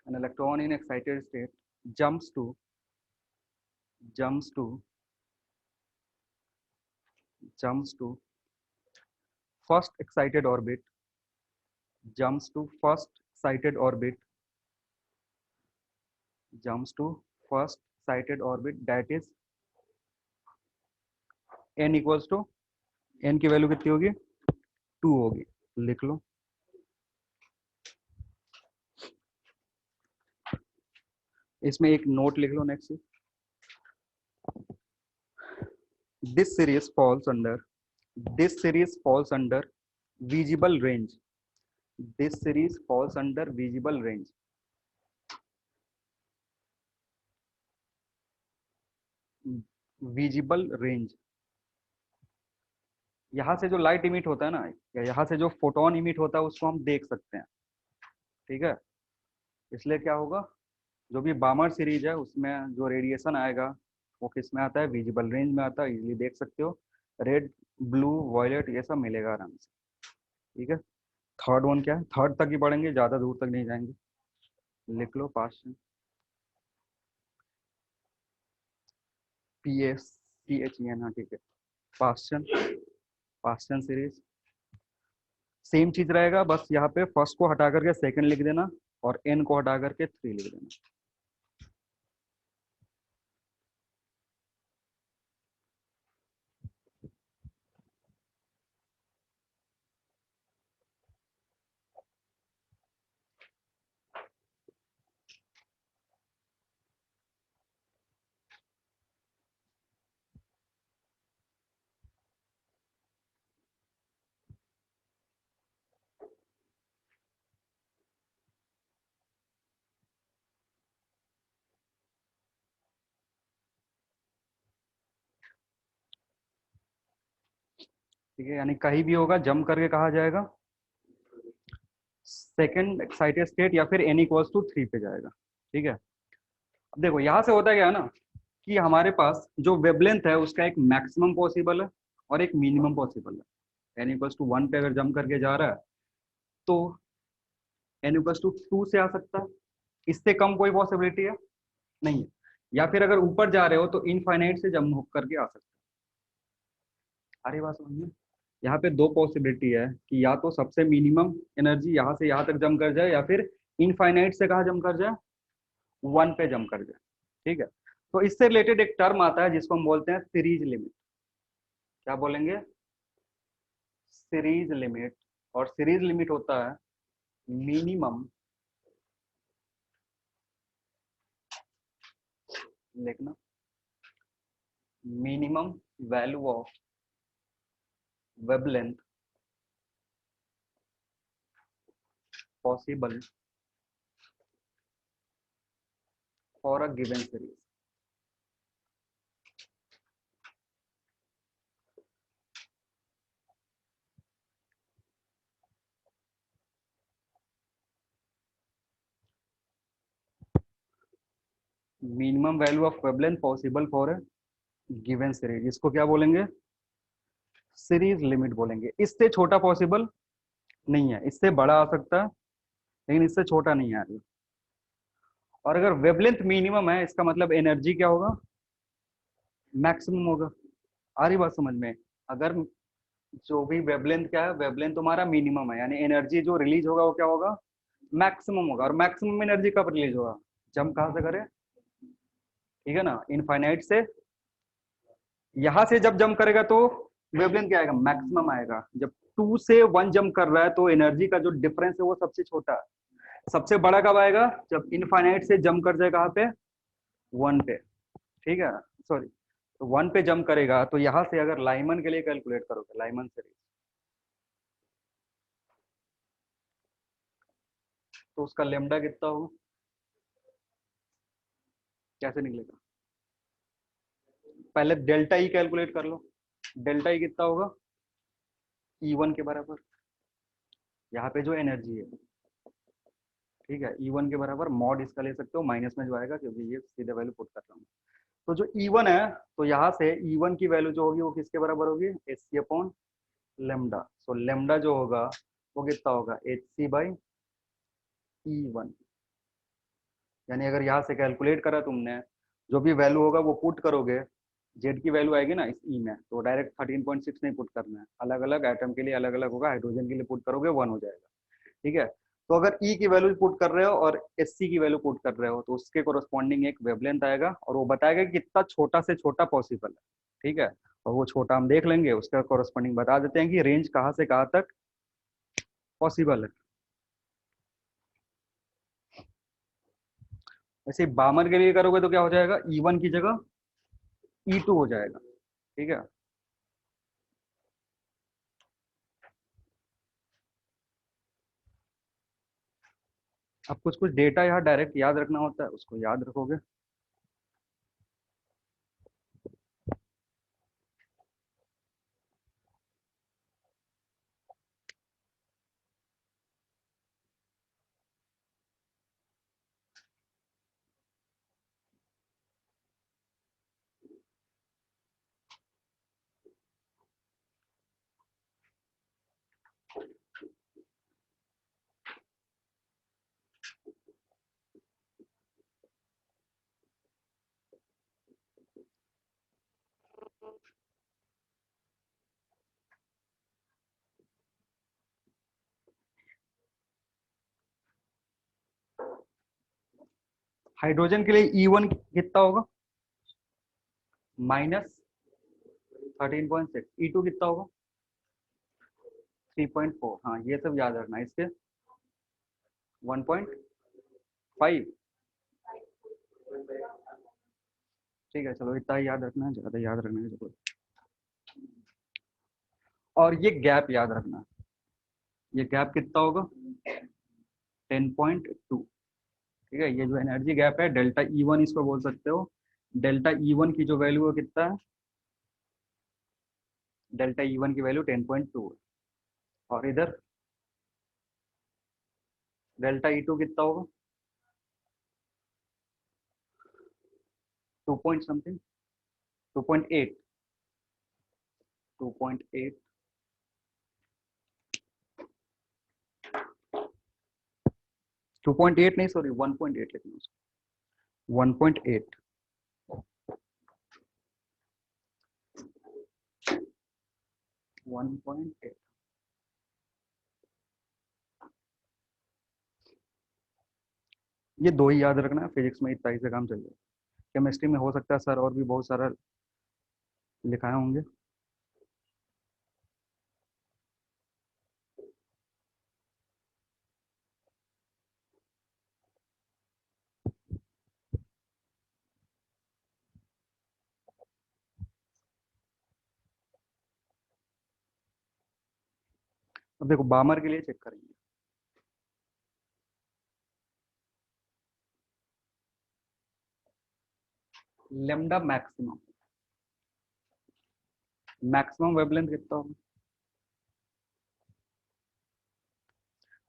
an electron in excited state jumps to jumps to jumps to first excited orbit, jumps to first excited orbit, jumps to first excited orbit, that is n equals to, n की value कितनी होगी, 2 होगी। लिख लो, इसमें एक note लिख लो next. This series falls under this series falls under visible range this series falls under visible range. Visible range, यहाँ से जो लाइट इमिट होता है ना, या यहाँ से जो फोटोन इमिट होता है उसको हम देख सकते हैं, ठीक है। इसलिए क्या होगा, जो भी बामर सीरीज है उसमें जो रेडिएशन आएगा वो किस में आता है, विजिबल रेंज में आता है, इजीली देख सकते हो। रेड, ब्लू, वॉयलेट ये सब मिलेगा आराम से, ठीक है। थर्ड वन क्या है, थर्ड तक ही पढ़ेंगे, ज्यादा दूर तक नहीं जाएंगे। लिख लो पास्ट, PASCHEN, हाँ ठीक है। पास्टन, पास्टन सीरीज सेम चीज रहेगा, बस यहाँ पे फर्स्ट को हटा करके सेकंड लिख देना और एन को हटा करके 3 लिख देना। ठीक है, यानी कहीं भी होगा जंप करके कहा जाएगा सेकंड एक्साइटेड स्टेट या फिर n इक्वल्स टू 3 पे जाएगा, ठीक है। अब देखो यहाँ से होता क्या है ना, कि हमारे पास जो वेवलेंथ है उसका एक मैक्सिमम पॉसिबल है और एक मिनिमम पॉसिबल है। n इक्वल्स टू 1 पे अगर जंप करके जा रहा है तो n इक्वल्स टू 2 से आ सकता है, इससे कम कोई पॉसिबिलिटी है नहीं है। या फिर अगर ऊपर जा रहे हो तो इनफाइनाइट से जंप करके आ सकता है। अरे बात समझ में, यहाँ पे दो पॉसिबिलिटी है कि या तो सबसे मिनिमम एनर्जी यहाँ से यहाँ तक जंप कर जाए या फिर इनफाइनाइट से कहा जंप कर जाए, 1 पे जंप कर जाए, ठीक है। तो इससे रिलेटेड एक टर्म आता है जिसको हम बोलते हैं सीरीज लिमिट। क्या बोलेंगे, सीरीज लिमिट। और सीरीज लिमिट होता है मिनिमम, लिखना, minimum value of wavelength possible for a given series. Minimum value of wavelength possible for a given series, इसको क्या बोलेंगे, सीरीज लिमिट बोलेंगे। इससे छोटा पॉसिबल नहीं है, इससे बड़ा आ सकता है लेकिन इससे छोटा नहीं आ रही। और अगर वेवलेंथ मिनिमम है इसका मतलब एनर्जी क्या होगा, मैक्सिमम होगा। आ रही बात समझ में, अगर जो भी वेवलेंथ क्या है, वेवलेंथ तुम्हारा मिनिमम है, यानी एनर्जी जो रिलीज होगा वो क्या होगा, मैक्सिमम होगा। और मैक्सिमम एनर्जी कब रिलीज होगा, जंप कहाँ से करे, ठीक है ना, इनफाइनाइट से। यहां से जब जंप करेगा तो वेवलेंथ क्या आएगा, मैक्सिमम आएगा। जब 2 से 1 जंप कर रहा है तो एनर्जी का जो डिफरेंस है वो सबसे छोटा है। सबसे बड़ा कब आएगा, जब इनफाइनाइट से जंप कर जाए कहाँ पे, 1 पे, ठीक है। सॉरी, तो 1 पे जंप करेगा तो यहाँ से अगर लाइमन के लिए कैलकुलेट करोगे, लाइमन सीरीज, तो उसका लेमडा कितना होगा, कैसे निकलेगा, पहले डेल्टा ई कैलकुलेट कर लो। डेल्टा ई कितना होगा, E1 के बराबर, यहाँ पे जो एनर्जी है, ठीक है, E1 के बराबर मॉड इसका ले सकते हो, माइनस में जो आएगा क्योंकि ये सीधे वैल्यू पुट कर रहा हूँ। तो जो E1 है, तो यहाँ से E1 की वैल्यू जो होगी वो किसके बराबर होगी, HC upon lambda. So lambda जो होगा वो कितना होगा, HC बाई E1। यानी अगर यहाँ से कैलकुलेट करा तुमने, जो भी वैल्यू होगा वो पुट करोगे, जेड की वैल्यू आएगी ना इस ई में, तो डायरेक्ट 13.6 नहीं पुट करना है, अलग अलग आइटम के लिए अलग अलग होगा। हाइड्रोजन के लिए पुट करोगे 1 हो जाएगा, ठीक है। तो अगर ई की वैल्यू पुट कर रहे हो और एस सी की वैल्यू पुट कर रहे हो तो उसके कोरस्पॉन्डिंग एक वेवलेंथ आएगा और वो बताएगा कि कितना छोटा से छोटा पॉसिबल है, ठीक है। और वो छोटा हम देख लेंगे, उसका कोरस्पॉन्डिंग बता देते हैं कि रेंज कहाँ से कहाँ तक पॉसिबल है। वैसे बामर के लिए करोगे तो क्या हो जाएगा, E1 की जगह E2 हो जाएगा। ठीक है, अब कुछ कुछ डेटा यहाँ डायरेक्ट याद रखना होता है, उसको याद रखोगे। हाइड्रोजन के लिए E1 कितना होगा, -13.6। E2 कितना होगा, 3.4। हाँ ये सब याद रखना, इसके 1.5। ठीक है, चलो इतना ही याद रखना है, ज्यादा याद रखने की जरूरत। और ये गैप याद रखना, ये गैप कितना होगा, 10.2। ठीक है, ये जो एनर्जी गैप है डेल्टा E1 इसको बोल सकते हो। डेल्टा E1 की जो वैल्यू है कितना है, डेल्टा E1 की वैल्यू 10.2 है। और इधर डेल्टा E2 कितना होगा, 2 पॉइंट समथिंग, 2.8। 2.8, 2.8 नहीं, सॉरी 1.8 लिखना उसको, 1.8। 1.8। ये दो ही याद रखना है, फिजिक्स में इतना ही से काम चल जाएगा। केमिस्ट्री में हो सकता है सर और भी बहुत सारा लिखाए होंगे। अब देखो बामर के लिए चेक करेंगे, लेमडा मैक्सिमम, मैक्सिमम वेवलेंथ कितना होगा,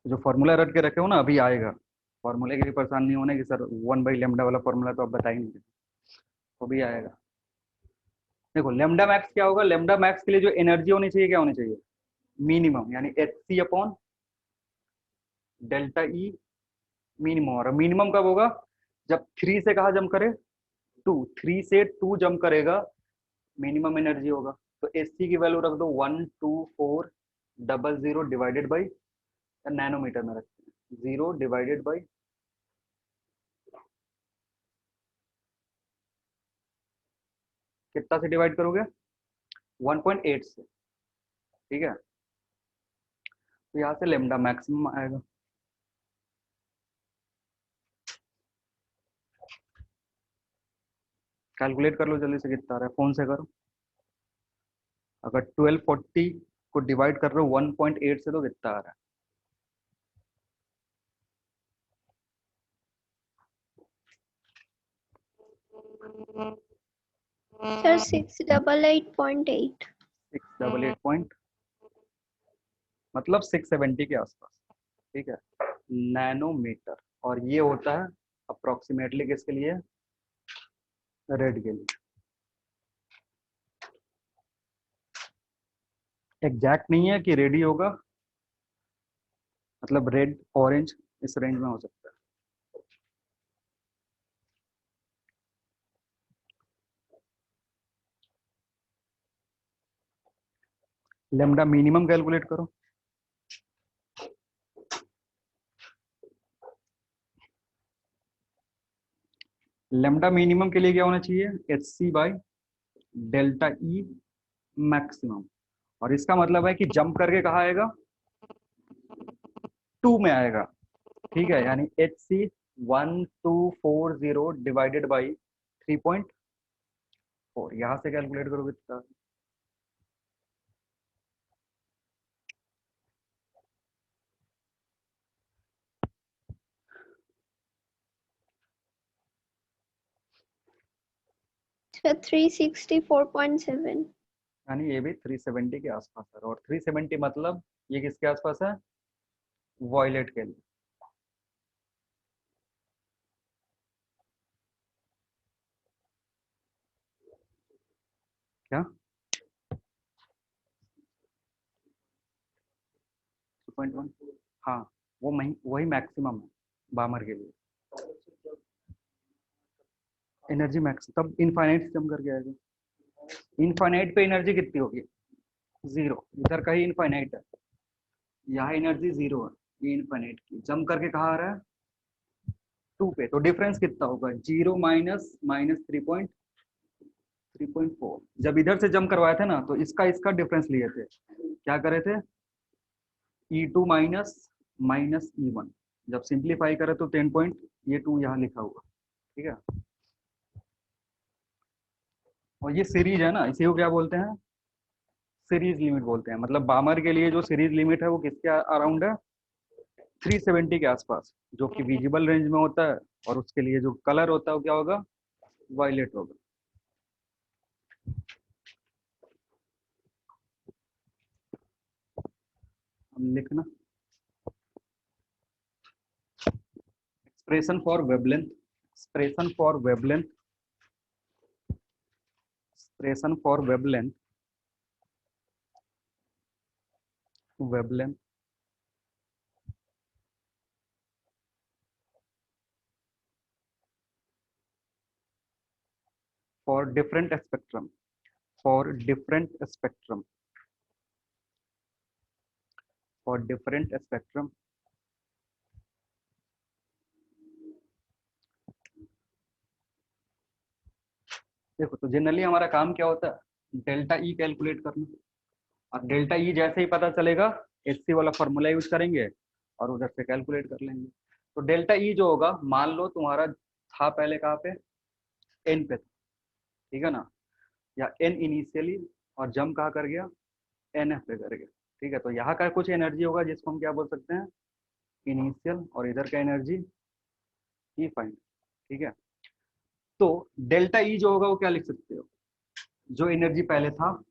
जो फॉर्मूला रट के रखे हो ना अभी आएगा, फॉर्मूले के लिए परेशान नहीं होने कि सर 1/λ वाला फॉर्मूला तो आप बता ही नहीं, वो भी आएगा। देखो लेमडा मैक्स क्या होगा, लेमडा मैक्स के लिए जो एनर्जी होनी चाहिए क्या होनी चाहिए, मिनिमम, यानी Hc upon delta E minimum. और मिनिमम कब होगा, जब 3 से कहा जंप करे, 2, 3 से 2 जंप करेगा, मिनिमम एनर्जी होगा। तो Hc की वैल्यू रख दो 12400 डिवाइडेड बाई, नैनोमीटर में रखते हैं, 0 डिवाइडेड बाई कितना से डिवाइड करोगे, 1.8 से। ठीक है, तो यहाँ से लेमडा मैक्सिमम आएगा। कैलकुलेट कर लो जल्दी से कितना आ रहा है, फोन से करो। अगर 1240 को डिवाइड कर रहे हो 1.8 से तो कितना आ रहा Sir, 688.8. है, 688 मतलब 670 के आसपास। ठीक है, नैनोमीटर। और ये होता है अप्रोक्सीमेटली किसके लिए, रेड के लिए। एग्जैक्ट नहीं है कि रेड ही होगा, मतलब रेड ऑरेंज इस रेंज में हो सकता है। लेमडा मिनिमम कैलकुलेट करो, लेमडा मिनिमम के लिए क्या होना चाहिए, Hc by delta E maximum. और इसका मतलब है कि जंप करके कहाँ आएगा, 2 में आएगा। ठीक है, यानी Hc 1240 डिवाइडेड बाई 3.4, यहाँ से कैलकुलेट करोगे तो 364.7. यानी ये भी 370 के आसपास है। और 370 मतलब ये किसके आसपास है? वॉयलेट के लिए। क्या 2.1? हाँ, वो वही मैक्सिमम है बामर के लिए। एनर्जी मैक्स तब इनफाइनाइट से कम करके आएगा। इनफाइनाइट पे एनर्जी कितनी होगी? 0। इधर का ही इनफाइनाइट है, यहाँ एनर्जी 0 है, ये इनफाइनाइट की जम करके कहाँ आ रहा है? 2 पे। तो डिफरेंस कितना होगा? 0 माइनस माइनस 3.4। जब इधर से जम करवाए थे ना, तो इसका इसका डिफरेंस लिए थे, क्या करे थे? E2 minus minus E1। जब सिंप्लीफाई करे तो 10 पॉइंट, ये 2 यहाँ लिखा हुआ, ठीक है। और ये सीरीज है ना, इसी को क्या बोलते हैं? सीरीज लिमिट बोलते हैं। मतलब बामर के लिए जो सीरीज लिमिट है वो किसके अराउंड है? 370 के आसपास, जो कि विजिबल रेंज में होता है। और उसके लिए जो कलर होता है वो क्या होगा? वायलेट होगा। हम लिखना expression for wavelength, expression for wavelength, expression for wavelength, wavelength for different spectrum, for different spectrum, for different spectrum। देखो, तो जनरली हमारा काम क्या होता है? डेल्टा ई कैलकुलेट करना। और डेल्टा ई जैसे ही पता चलेगा, एचसी वाला फॉर्मूला यूज करेंगे और उधर से कैलकुलेट कर लेंगे। तो डेल्टा ई जो होगा, मान लो तुम्हारा था पहले कहाँ पे? एन पे था, ठीक है ना, या एन इनिशियली, और जम कहाँ कर गया? एन एफ पे कर गया, ठीक है। तो यहाँ का कुछ एनर्जी होगा जिसको हम क्या बोल सकते हैं? इनिशियल। और इधर का एनर्जी ई फाइनल, ठीक है। तो डेल्टा ई जो होगा वो क्या लिख सकते हो? जो एनर्जी पहले था,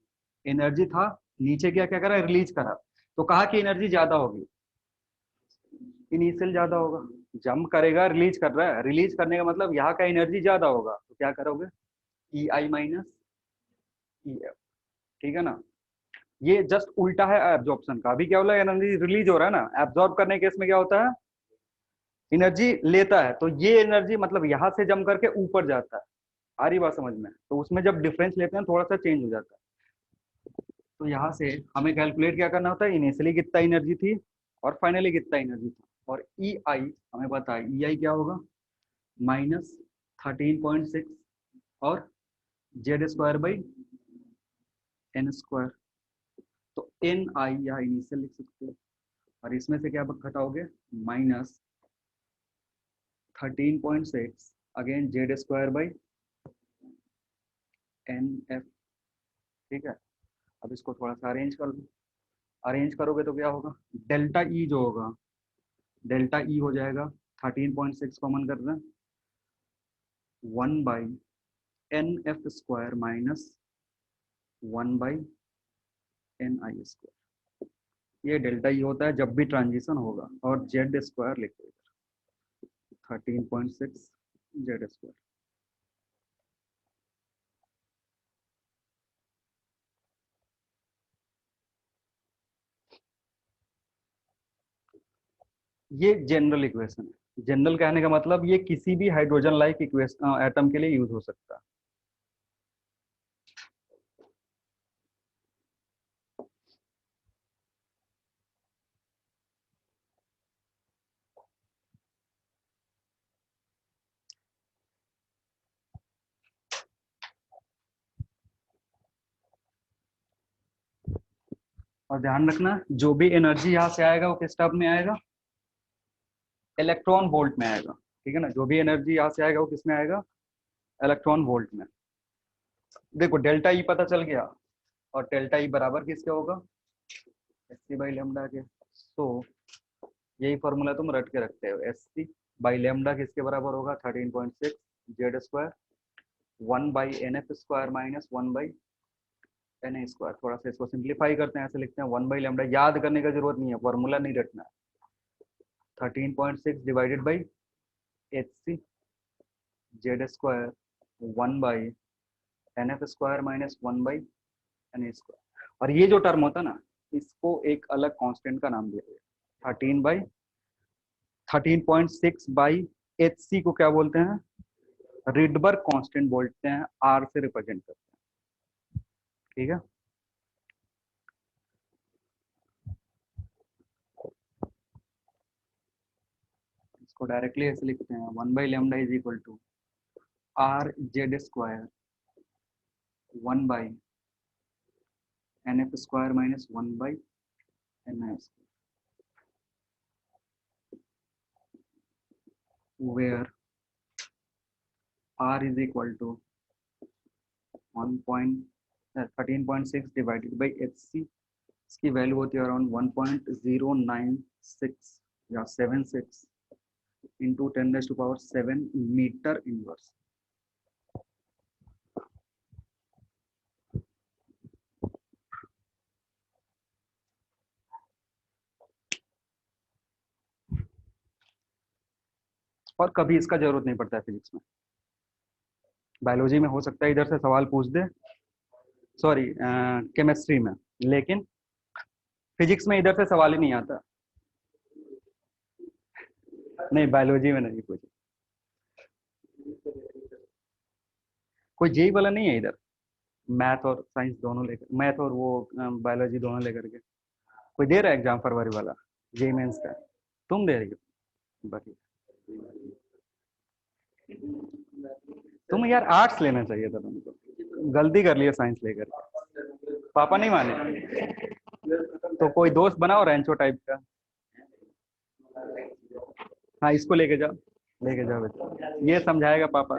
एनर्जी था, नीचे क्या क्या करा? रिलीज करा। तो कहा कि एनर्जी ज्यादा होगी, इनिशियल ज्यादा होगा। जंप करेगा, रिलीज कर रहा है, रिलीज करने का मतलब यहाँ का एनर्जी ज्यादा होगा, तो क्या करोगे? ई आई माइनस ई एफ, ठीक है ना। ये जस्ट उल्टा है एब्जॉर्प्शन का। अभी क्या बोला? एनर्जी रिलीज हो रहा है ना, एब्जॉर्ब करने के केस में क्या होता है? एनर्जी लेता है। तो ये एनर्जी मतलब यहाँ से जम करके ऊपर जाता है। आ रही बात समझ में? तो उसमें जब डिफरेंस लेते हैं थोड़ा सा चेंज हो जाता है। तो यहाँ से हमें कैलकुलेट क्या करना होता है? इनिशियली कितना एनर्जी थी और फाइनली कितना एनर्जी था। और ई आई हमें पता है, ई आई क्या होगा? माइनस 13.6 और Z square by N square. तो एन आई यहाँ इनिशियल लिख सकते हो, और इसमें से क्या घटाओगे? Minus 13.6 again Z square by N F, ठीक है। अब इसको थोड़ा सा अरेंज कर लो। अरेंज करोगे तो क्या होगा? डेल्टा ई जो होगा, डेल्टा ई हो जाएगा 13.6 कॉमन कर रहे हैं, 1 by N F square minus 1 by N I square. ये डेल्टा ई होता है जब भी ट्रांजिशन होगा। और जेड स्क्वायर लिखो, 13.6 जेड स्क्वायर। ये जनरल इक्वेशन है। जनरल कहने का मतलब ये किसी भी हाइड्रोजन लाइक इक्वेशन एटम के लिए यूज हो सकता है। और ध्यान रखना, जो भी एनर्जी यहाँ से आएगा वो किस टर्म में आएगा? इलेक्ट्रॉन वोल्ट में आएगा। ठीक है ना, जो भी एनर्जी यहाँ से आएगा वो किस में आएगा, इलेक्ट्रॉन वोल्ट में। देखो डेल्टा ई पता चल गया, और डेल्टा ई बराबर किसके होगा, एस सी बाई लेमडा के। तो यही फॉर्मूला तुम रट के रखते हो, एस सी बाई लेमडा किसके बराबर होगा, 13.6 Z square 1 by N F square minus 1 by N A square. थोड़ा सा इसको सिंप्लीफाई करते हैं, ऐसे लिखते हैं 1 बाई लेमडा, याद करने का जरूरत नहीं है, फॉर्मूला नहीं रटना है। 13.6 divided by H C Z square 1 by N F square minus 1 by N A square. और ये जो टर्म होता है ना, इसको एक अलग कांस्टेंट का नाम दिया गया, 13.6 बाई एच सी को क्या बोलते हैं, रिडबर्ग कांस्टेंट बोलते हैं, आर से रिप्रेजेंट करते हैं। ठीक है, इसको डायरेक्टली ऐसे लिखते हैं, 1 by lambda is equal to R Z square 1 by N F square minus 1 by N I square, where r is equal to 13.6 divided by hc, इसकी वैल्यू होती है अराउंड 1.096 या 76 इंटू 10⁻⁷ मीटर इनवर्स। और कभी इसका जरूरत नहीं पड़ता है फिजिक्स में, बायोलॉजी में हो सकता है इधर से सवाल पूछ दे, सॉरी केमिस्ट्री में, लेकिन फिजिक्स में इधर से सवाल ही नहीं आता। नहीं, बायोलॉजी में नहीं पूछे, कोई जेई वाला नहीं है इधर, मैथ और साइंस दोनों लेकर, मैथ और वो बायोलॉजी दोनों लेकर के कोई दे रहा है एग्जाम फरवरी वाला, जेई मेंस का, तुम दे रही हो, बाकी तुम यार आर्ट्स लेना चाहिए था तुमको, गलती कर लिया साइंस लेकर, पापा नहीं माने तो कोई दोस्त बनाओ रैंचो टाइप का। हाँ इसको लेके जाओ, लेके जाओ बेटा, ये समझाएगा पापा।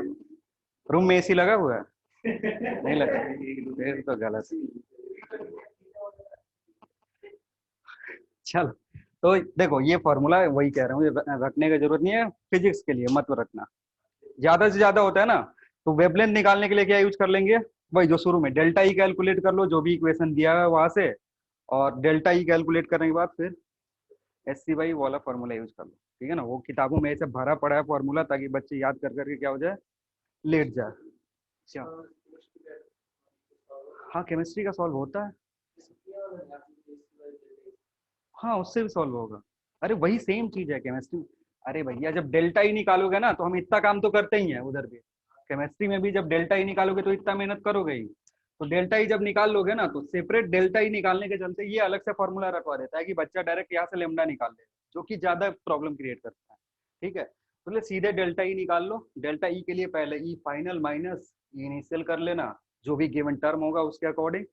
रूम में एसी लगा हुआ है, नहीं लगा, फिर तो गलत। चलो, तो देखो ये फॉर्मूला वही कह रहा हूँ, रखने की जरूरत नहीं है, फिजिक्स के लिए मत रखना, ज्यादा से ज्यादा होता है ना, तो वेवलेंथ निकालने के लिए क्या यूज कर लेंगे, वही जो शुरू में डेल्टा ई कैलकुलेट कर लो, जो भी इक्वेशन दिया है वहां से, और डेल्टा ई कैलकुलेट करने के बाद फिर एस सी वाई वाला फॉर्मूला यूज कर लो। ठीक है ना, वो किताबों में ऐसे भरा पड़ा है फॉर्मूला, ताकि बच्चे याद कर करके क्या हो जाए, लेट जाए। क्या, हाँ केमिस्ट्री का सॉल्व होता है, हाँ उससे भी सॉल्व होगा, अरे वही सेम चीज है केमिस्ट्री। अरे भैया जब डेल्टा ही निकालोगे ना, तो हम इतना काम तो करते ही हैं उधर भी, केमिस्ट्री में भी जब डेल्टा ही निकालोगे तो इतना मेहनत करोगे ही, तो डेल्टा ही जब निकाल लोगे ना, तो सेपरेट डेल्टा ही निकालने के चलते ये अलग से फॉर्मूला रखवा देता है कि बच्चा डायरेक्ट यहाँ से लेमडा निकाल ले, जो कि ज्यादा प्रॉब्लम क्रिएट करता है। ठीक है, तो सीधे डेल्टा ई निकाल लो, डेल्टा ई के लिए पहले ई फाइनल माइनस ई इनिशियल कर लेना, जो भी गिवन टर्म होगा उसके अकॉर्डिंग,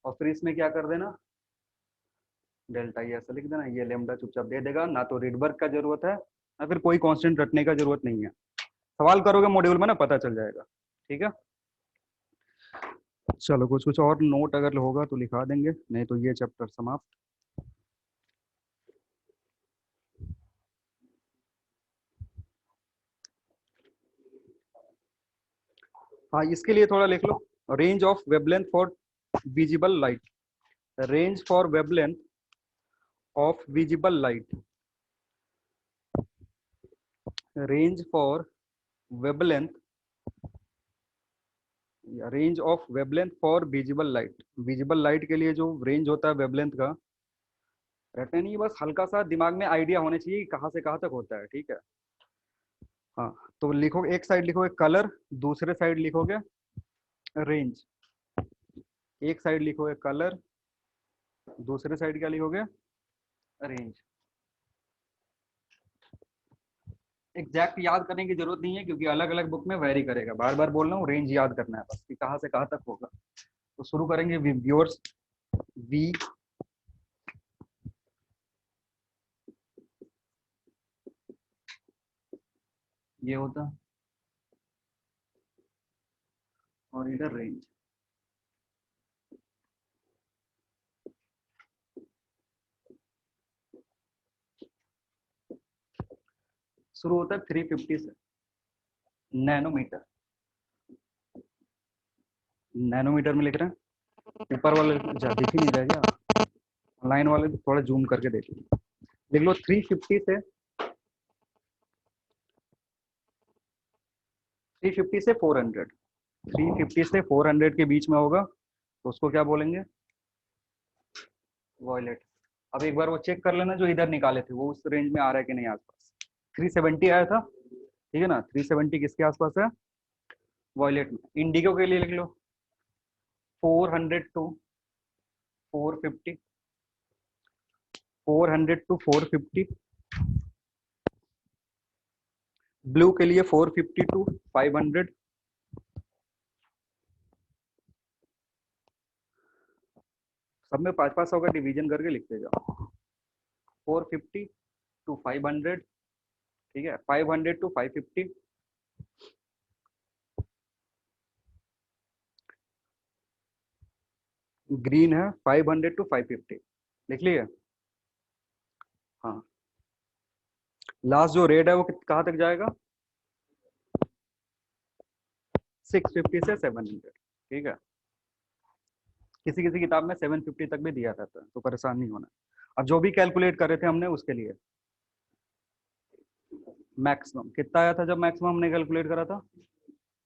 और फिर इसमें क्या कर देना, डेल्टा ई ऐसा लिख देना, ये लेमडा चुपचाप दे देगा, ना तो रिडबर्ग का जरूरत है, ना फिर कोई कांस्टेंट रखने का जरूरत नहीं है, सवाल करोगे मॉड्यूल में ना पता चल जाएगा। ठीक है, चलो कुछ कुछ और नोट अगर होगा तो लिखा देंगे, नहीं तो ये चैप्टर समाप्त। हाँ इसके लिए थोड़ा लिख लो, range of wavelength for visible light, range for wavelength of visible light, range for wavelength, range of wavelength for visible light, visible light के लिए जो रेंज होता है वेवलेंथ का, रहता नहीं, बस हल्का सा दिमाग में आइडिया होने चाहिए कि कहाँ से कहाँ तक होता है। ठीक है, हाँ तो लिखोगे, एक साइड लिखोगे कलर, दूसरे साइड लिखोगे रेंज, एक साइड लिखोगे कलर, दूसरे साइड क्या लिखोगे, रेंज। एग्जैक्ट याद करने की जरूरत नहीं है, क्योंकि अलग अलग बुक में वेरी करेगा, बार बार बोल रहा हूँ, रेंज याद करना है बस कि कहाँ से कहाँ तक होगा। तो शुरू करेंगे व्यूअर्स, वी ये होता, और इधर रेंज। शुरू होता है 350 से, नैनोमीटर। नैनोमीटर में लिख रहे हैं, ऊपर वाले दिख ही नहीं रहे क्या, ऑनलाइन वाले थोड़ा जूम करके देख लो, लिख लो 350 से 400, 350 से 400 के बीच में होगा तो उसको क्या बोलेंगे, वॉयलेट। अब एक बार वो चेक कर लेना जो इधर निकाले थे वो उस रेंज में आ रहा है कि नहीं आसपास। 370 आया था, ठीक है ना, 370 किसके आसपास है, वॉयलेट में। इंडिगो के लिए लिख लो 400 टू 450, 400 टू 450। ब्लू के लिए 450 टू 500। सब में 5-5 का डिवीजन करके लिखते जाओ। 450 टू 500, ठीक है, 500 टू 550। ग्रीन है 500 टू 550, लिख लिए। हाँ, लास्ट जो रेड है वो कहाँ तक जाएगा, 650 से 700, ठीक है। किसी किसी किताब में 750 तक भी दिया रहता है, तो परेशान नहीं होना। अब जो भी कैलकुलेट कर रहे थे हमने उसके लिए मैक्सिमम कितना आया था, जब मैक्सिमम हमने कैलकुलेट करा था,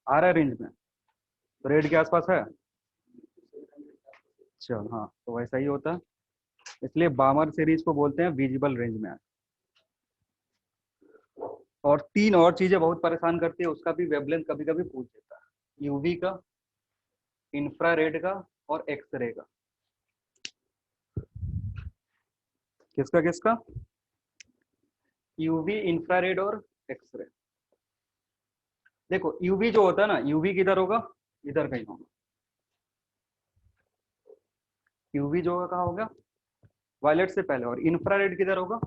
आ रहा है रेंज में, तो रेड के आसपास है। चल हाँ, तो वैसा ही होता है, इसलिए बामर सीरीज को बोलते हैं विजिबल रेंज में है। और तीन और चीजें बहुत परेशान करती है, उसका भी वेवलेंथ कभी कभी पूछ देता है, यूवी का, इंफ्रारेड का और एक्सरे का। किसका किसका, यूवी, इंफ्रारेड और एक्सरे। देखो यूवी जो होता है ना, यूवी किधर होगा, इधर कहीं होगा। यूवी जो होगा कहाँ होगा, वायलेट से पहले। और इंफ्रारेड किधर होगा,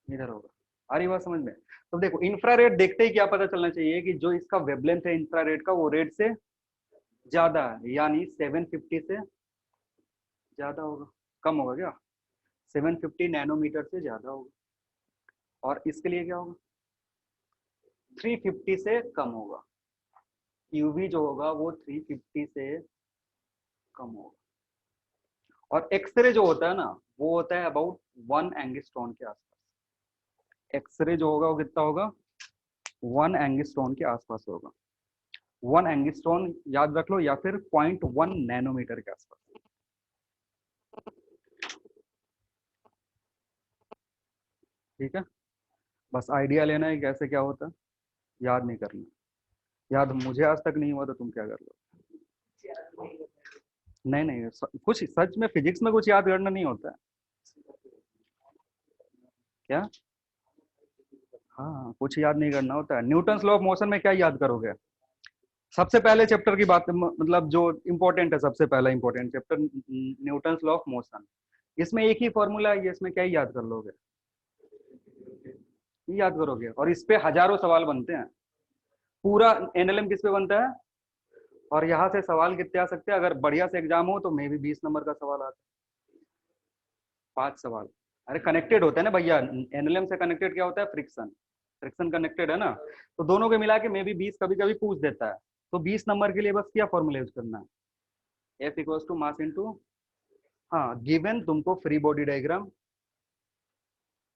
इधर होगा। आ रही बात समझ में। तो देखो इंफ्रारेड देखते ही क्या पता चलना चाहिए कि जो इसका वेवलेंथ है इंफ्रारेड का वो रेड से ज्यादा है, यानी 750 से ज्यादा होगा, कम होगा क्या, 750 नैनोमीटर से ज्यादा होगा। और इसके लिए क्या होगा, 350 से कम होगा। यूवी जो होगा वो 350 से कम होगा। और एक्सरे जो होता है ना वो होता है अबाउट 1 एंगस्ट्रॉन के आसपास। एक्सरे जो होगा वो कितना होगा, 1 एंगस्ट्रॉन के आसपास होगा। 1 एंगस्ट्रॉन याद रख लो, या फिर 0.1 नैनोमीटर के आसपास। ठीक है, बस आइडिया लेना है कैसे क्या होता है, याद नहीं करना। याद मुझे आज तक नहीं हुआ तो तुम क्या कर लो। नहीं नहीं, कुछ सच में फिजिक्स में कुछ याद करना नहीं होता है क्या। हाँ, कुछ याद नहीं करना होता है। न्यूटन्स लॉ ऑफ मोशन में क्या याद करोगे, सबसे पहले चैप्टर की बात, मतलब जो इम्पोर्टेंट है, सबसे पहला important chapter Newton's law of motion. इसमें एक ही फॉर्मूला है, इसमें क्या ही याद कर लोगे, ये याद करोगे। और इस पे हजारों सवाल बनते हैं। पूरा एनएलएम किस पे बनता है, और यहाँ से सवाल कितने आ सकते हैं, अगर बढ़िया से एग्जाम हो तो मे भी 20 नंबर का सवाल आता है, 5 सवाल। अरे कनेक्टेड होता है ना भैया, एनएलएम से कनेक्टेड क्या होता है, फ्रिक्शन। फ्रिक्शन कनेक्टेड है ना, तो दोनों के मिला के मे भी 20 कभी कभी पूछ देता है। तो 20 नंबर के लिए बस क्या फॉर्मूला यूज करना है, F equals to mass into, हाँ गिवन तुमको फ्री बॉडी डायग्राम,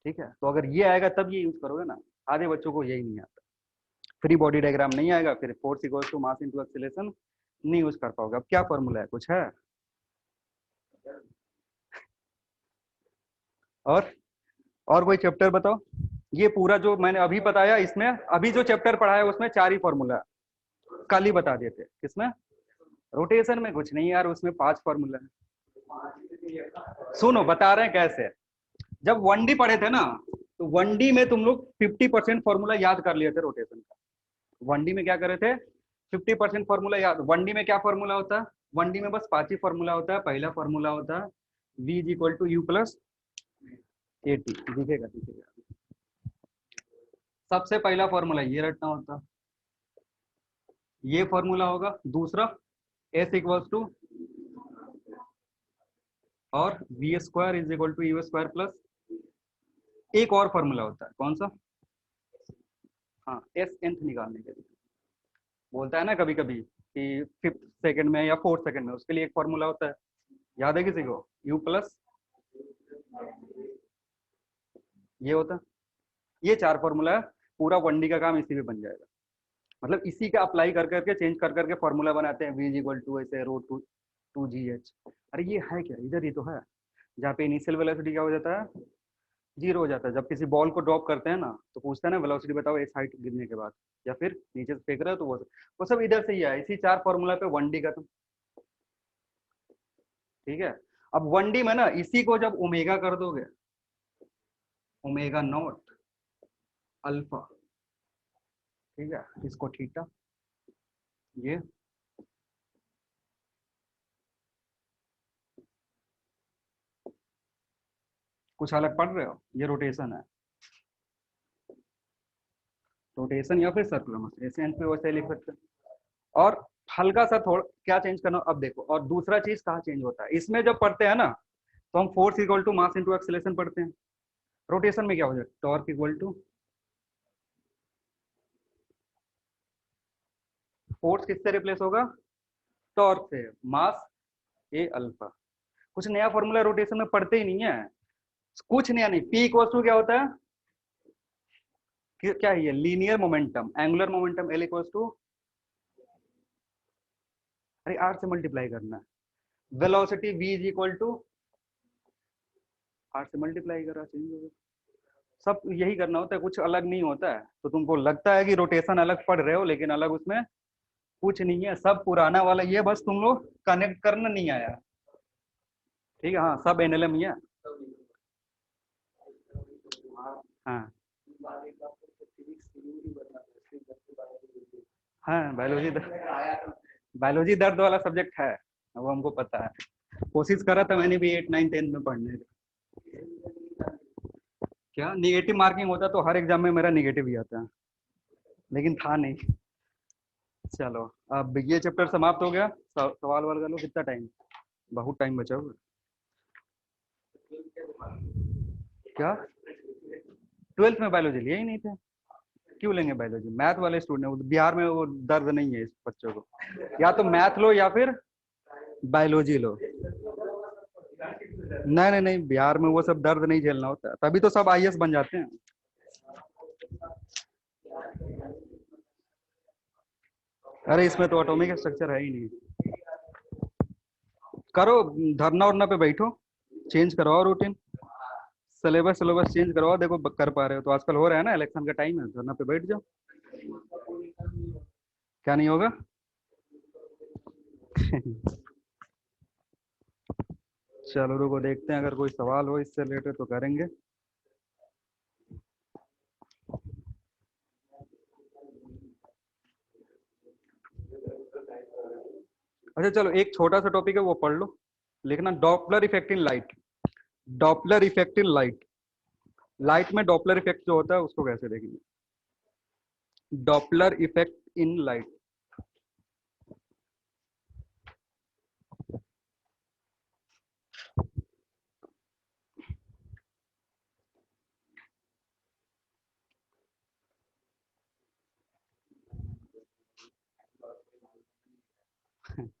ठीक है। तो अगर ये आएगा तब ये यूज करोगे ना, आधे बच्चों को यही नहीं आता, फ्री बॉडी डायग्राम नहीं आएगा, फिर force equals to mass into acceleration नहीं यूज कर पाओगे। अब क्या फॉर्मूला है, कुछ है। और और कोई चैप्टर बताओ। ये पूरा जो मैंने अभी बताया, इसमें अभी जो चैप्टर पढ़ा है उसमें 4 ही फॉर्मूला है, कल ही बता देते। किसमें, रोटेशन में कुछ नहीं यार, उसमें 5 फॉर्मूला है। सुनो बता रहे हैं कैसे। जब 1D पढ़े थे ना, तो 1D में तुम लोग 50% फॉर्मूला याद कर लिए थे रोटेशन का। 1D में क्या करे थे, 50% फॉर्मूला याद। 1D में क्या फॉर्मूला होता है, 1D में बस 5 ही फॉर्मूला होता है। पहला फॉर्मूला होता है v is equal to U plus 80, दिखेगा दिखेगा। सबसे पहला फॉर्मूला ये रटना होता, ये फॉर्मूला होगा। दूसरा एस इक्वल्स टू और V square is equal to U square plus एक और फॉर्मूला होता है, कौन सा? हाँ, एस nth निकालने के लिए बोलता है ना कभी कभी कि 5th सेकंड में या 4th सेकंड में, उसके लिए एक फॉर्मूला होता है, याद है किसी को? यू प्लस ये होता है। ये 4 फॉर्मूला है, पूरा 1D का काम इसी में बन जाएगा। मतलब इसी का अप्लाई कर करके चेंज कर करके फॉर्मूला बनाते हैं, v इज इक्वल टू ऐसे रो टू जी एच। अरे ये है क्या? इधर ही तो है, जहाँ पे इनिशियल वेलोसिटी क्या हो जाता है, 0 हो जाता है। जब किसी बॉल को ड्रॉप करते हैं ना तो पूछता है ना वेलोसिटी बताओ इस हाइट गिरने के बाद, या फिर नीचे से फेंक रहे हो तो वो सब इधर से ही है, इसी 4 फॉर्मूला पे 1D का। तुम ठीक है? अब 1D में ना इसी को जब ओमेगा कर दोगे, ओमेगा नॉट अल्फा, ठीक है, इसको थीटा, ये कुछ अलग पढ़ रहे हो, ये रोटेशन है, रोटेशन या फिर सर्कुलर, ऐसे एंड पे वैसे लिख सकते हैं। और हल्का सा थोड़ा क्या चेंज करना अब देखो। और दूसरा चीज कहाँ चेंज होता है इसमें, जब पढ़ते हैं ना तो हम force equal to mass into acceleration पढ़ते हैं। रोटेशन में क्या हो जाए, टॉर्क इक्वल टू फोर्स किससे रिप्लेस होगा, टॉर्क से, मास ए अल्फा। कुछ नया फॉर्मूला रोटेशन में पढ़ते ही नहीं है, कुछ नया नहीं। पी इक्वल टू क्या होता है, क्या है ये, linear momentum, angular momentum L equal to, अरे आर से मल्टीप्लाई करना है। Velocity v is equal to r से मल्टीप्लाई करा, चेंज हो गया। सब यही करना होता है, कुछ अलग नहीं होता है। तो तुमको लगता है कि रोटेशन अलग पढ़ रहे हो, लेकिन अलग उसमें कुछ नहीं है, सब पुराना वाला, ये बस तुम लोग कनेक्ट करना नहीं आया। ठीक है, हाँ सब एनएलएम ही है। हाँ हाँ, बायोलॉजी दर्द वाला सब्जेक्ट है, वो हमको पता है। कोशिश करा था मैंने भी 8 9 10 में पढ़ने की। क्या निगेटिव मार्किंग होता तो हर एग्जाम में मेरा निगेटिव ही आता है, लेकिन था नहीं। चलो अब ये चैप्टर समाप्त हो गया। सवाल वाल कर लो, कितना टाइम, बहुत टाइम बचा हुआ। क्या 12th में बायोलॉजी लिया ही नहीं थे? क्यों लेंगे बायोलॉजी, मैथ वाले स्टूडेंट, बिहार में वो दर्द नहीं है इस बच्चों को, या तो मैथ लो या फिर बायोलॉजी लो। नहीं नहीं नहीं, बिहार में वो सब दर्द नहीं झेलना होता, तभी तो सब आईएएस बन जाते हैं। अरे इसमें तो एटॉमिक स्ट्रक्चर है ही नहीं। करो धरना उरना पे बैठो, चेंज करवाओ रूटीन, सिलेबस सिलेबस चेंज करवाओ। देखो कर पा रहे हो तो, आजकल हो रहा है ना, इलेक्शन का टाइम है, धरना पे बैठ जाओ। क्या नहीं होगा? चलो रुको, देखते हैं अगर कोई सवाल हो इससे रिलेटेड तो करेंगे। अच्छा चलो, एक छोटा सा टॉपिक है वो पढ़ लो, लिखना Doppler effect in light. Doppler effect in light, light में डॉपलर इफेक्ट जो होता है उसको कैसे देखेंगे। डॉपलर इफेक्ट इन लाइट,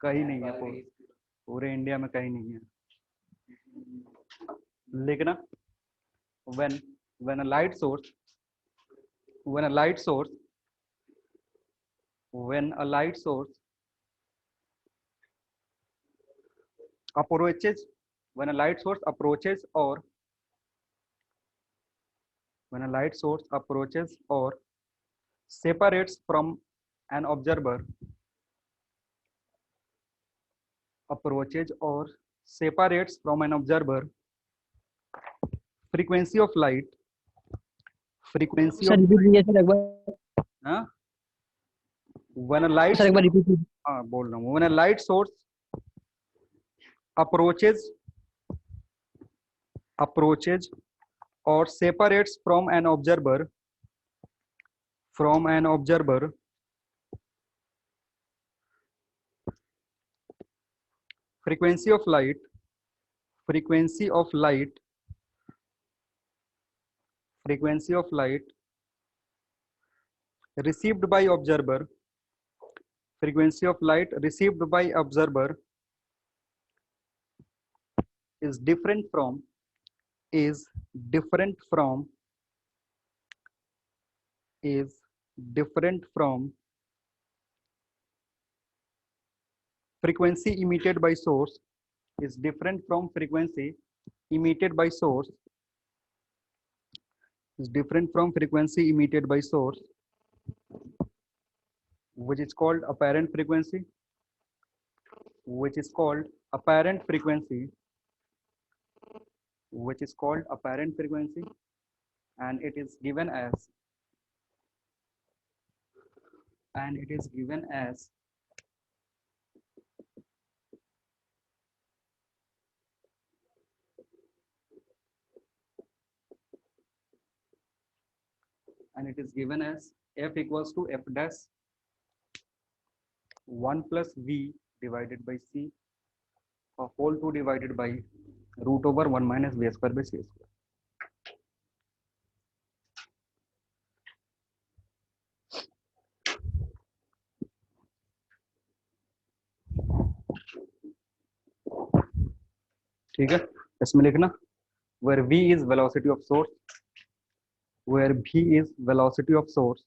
कहीं नहीं है, पूरे इंडिया में कहीं नहीं है। लिखना when a light source when a light source when a light source approaches when a light source approaches or when a light source approaches or separates from an observer, approaches or separates from an observer, frequency of light, frequency sir of repeat कीजिए sir एक बार। हाँ, when a light, sir एक बार repeat कीजिए। हाँ बोल रहा हूँ, when a light source approaches or separates from an observer, from an observer frequency of light frequency of light frequency of light received by observer frequency of light received by observer is different from is different from is different from frequency emitted by source is different from frequency emitted by source is different from frequency emitted by source, which is called apparent frequency, which is called apparent frequency, which is called apparent frequency, and it is given as and it is given as f equals to f dash 1 plus v divided by c whole 2 divided by root over 1 minus v square by c square. ठीक है, इसमें लिखना where v is velocity of source, where v is velocity of source,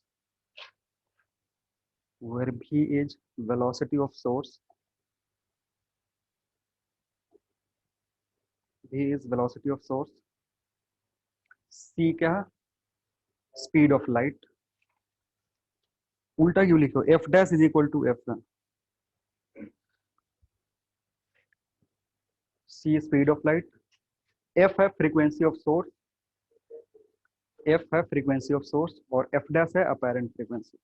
where v is velocity of source, v is velocity of source, c क्या है, speed of light, उल्टा क्यों लिखो, f dash is equal to f c speed of light, f है frequency of source, f है frequency of source और f dash है apparent frequency.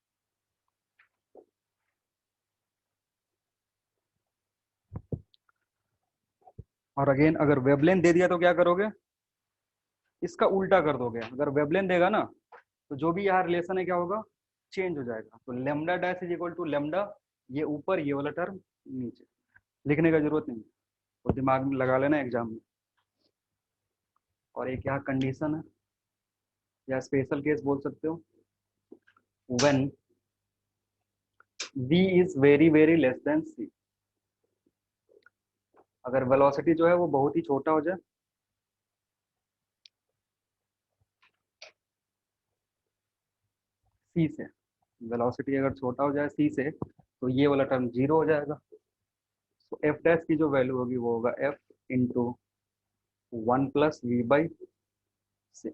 और अगेन अगर वेवलेंथ दे दिया तो क्या करोगे, इसका उल्टा कर दोगे. अगर वेवलेंथ देगा ना तो जो भी यहाँ रिलेशन है क्या होगा, चेंज हो जाएगा. तो lambda dash is equal to lambda, ये ऊपर ये वाला टर्म नीचे, लिखने का जरूरत नहीं, तो दिमाग में लगा लेना एग्जाम में. और एक यहाँ कंडीशन है या स्पेशल केस बोल सकते हो, when v is very very less than c, अगर वेलोसिटी जो है वो बहुत ही छोटा हो जाए, c से, वेलोसिटी अगर छोटा हो जाए c से तो ये वाला टर्म जीरो हो जाएगा. तो f डैश की जो वैल्यू होगी वो होगा f into 1 plus v by c.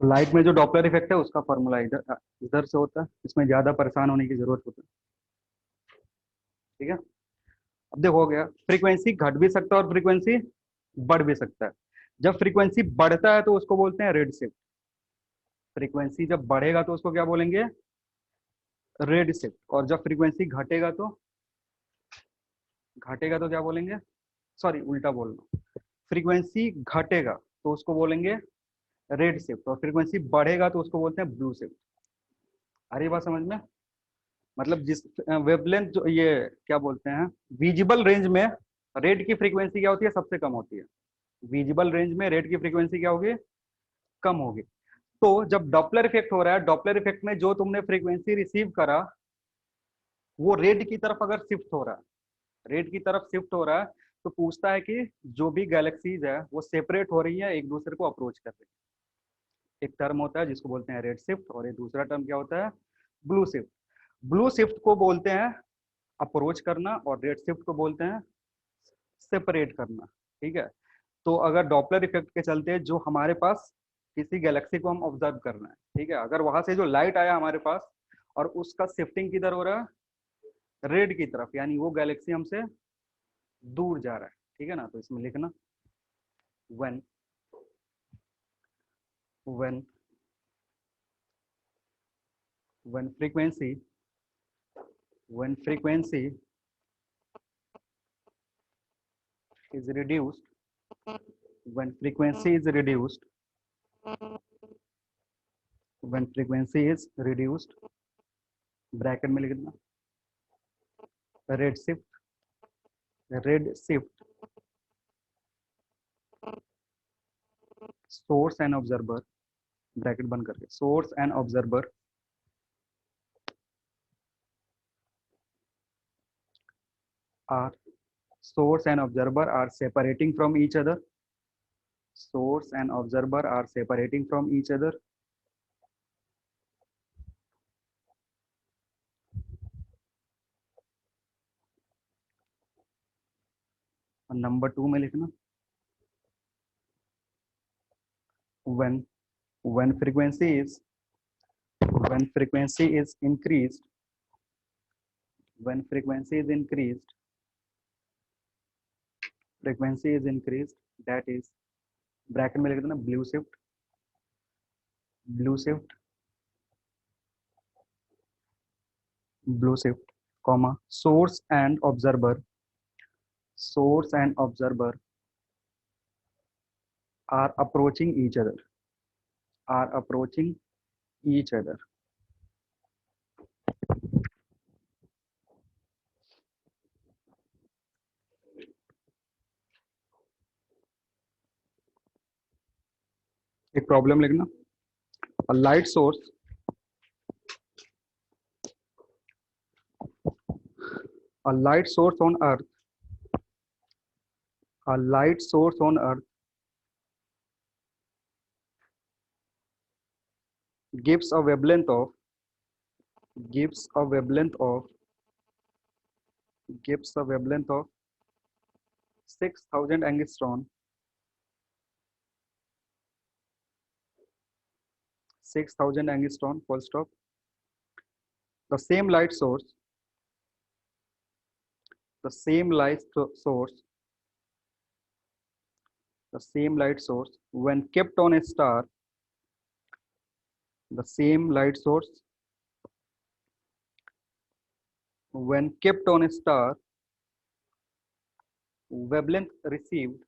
तो लाइट में जो डॉपलर इफेक्ट है उसका फॉर्मूला इधर इधर से होता है, इसमें ज्यादा परेशान होने की जरूरत होती है. ठीक है, अब देखो हो गया, फ्रीक्वेंसी घट भी सकता है और फ्रीक्वेंसी बढ़ भी सकता है. जब फ्रीक्वेंसी बढ़ता है तो उसको बोलते हैं रेड शिफ्ट, फ्रीक्वेंसी जब बढ़ेगा तो उसको क्या बोलेंगे, रेड शिफ्ट. और जब फ्रीक्वेंसी घटेगा तो क्या बोलेंगे, सॉरी उल्टा बोल रहा हूं, फ्रीक्वेंसी घटेगा तो उसको बोलेंगे रेड शिफ्ट और फ्रीक्वेंसी बढ़ेगा तो उसको बोलते हैं ब्लू शिफ्ट. आ रही बात समझ में, मतलब जिस वेवलेंथ जो ये क्या बोलते हैं, विजिबल रेंज में रेड की फ्रीक्वेंसी क्या होती है, सबसे कम होती है. विजिबल रेंज में रेड की फ्रीक्वेंसी क्या होगी, कम होगी. तो जब डॉपलर इफेक्ट हो रहा है, डॉपलर इफेक्ट में जो तुमने फ्रीक्वेंसी रिसीव करा वो रेड की तरफ अगर शिफ्ट हो रहा है, रेड की तरफ शिफ्ट हो रहा है, तो पूछता है कि जो भी गैलेक्सीज है वो सेपरेट हो रही है, एक दूसरे को अप्रोच कर रही है. एक टर्म होता है जिसको बोलते हैं रेड शिफ्ट और एक दूसरा टर्म क्या होता है, ब्लू शिफ्ट. ब्लू शिफ्ट को बोलते हैं अप्रोच करना और रेड शिफ्ट को बोलते हैं सेपरेट करना. ठीक है, तो अगर डॉपलर इफेक्ट के चलते जो हमारे पास किसी गैलेक्सी को हम ऑब्जर्व कर रहे हैं, ठीक है, अगर वहां से जो लाइट आया हमारे पास और उसका शिफ्टिंग किधर हो रहा है, रेड की तरफ, यानी वो गैलेक्सी हमसे दूर जा रहा है. ठीक है ना, तो इसमें लिखना when frequency when frequency is reduced, when frequency is reduced, when frequency is reduced, bracket में लिख देना, red shift source and observer, bracket बंद करके, source and observer are separating from each other. Source and observer are separating from each other. और number 2 में लिखना, when frequency is increased, that is, bracket में लिख देना, blue shift, comma, source and observer are approaching each other. एक problem लिखना, a light source on earth gives a wavelength of 6000 angstrom, 6000 angstrom, full stop. The same light source when kept on a star, wavelength received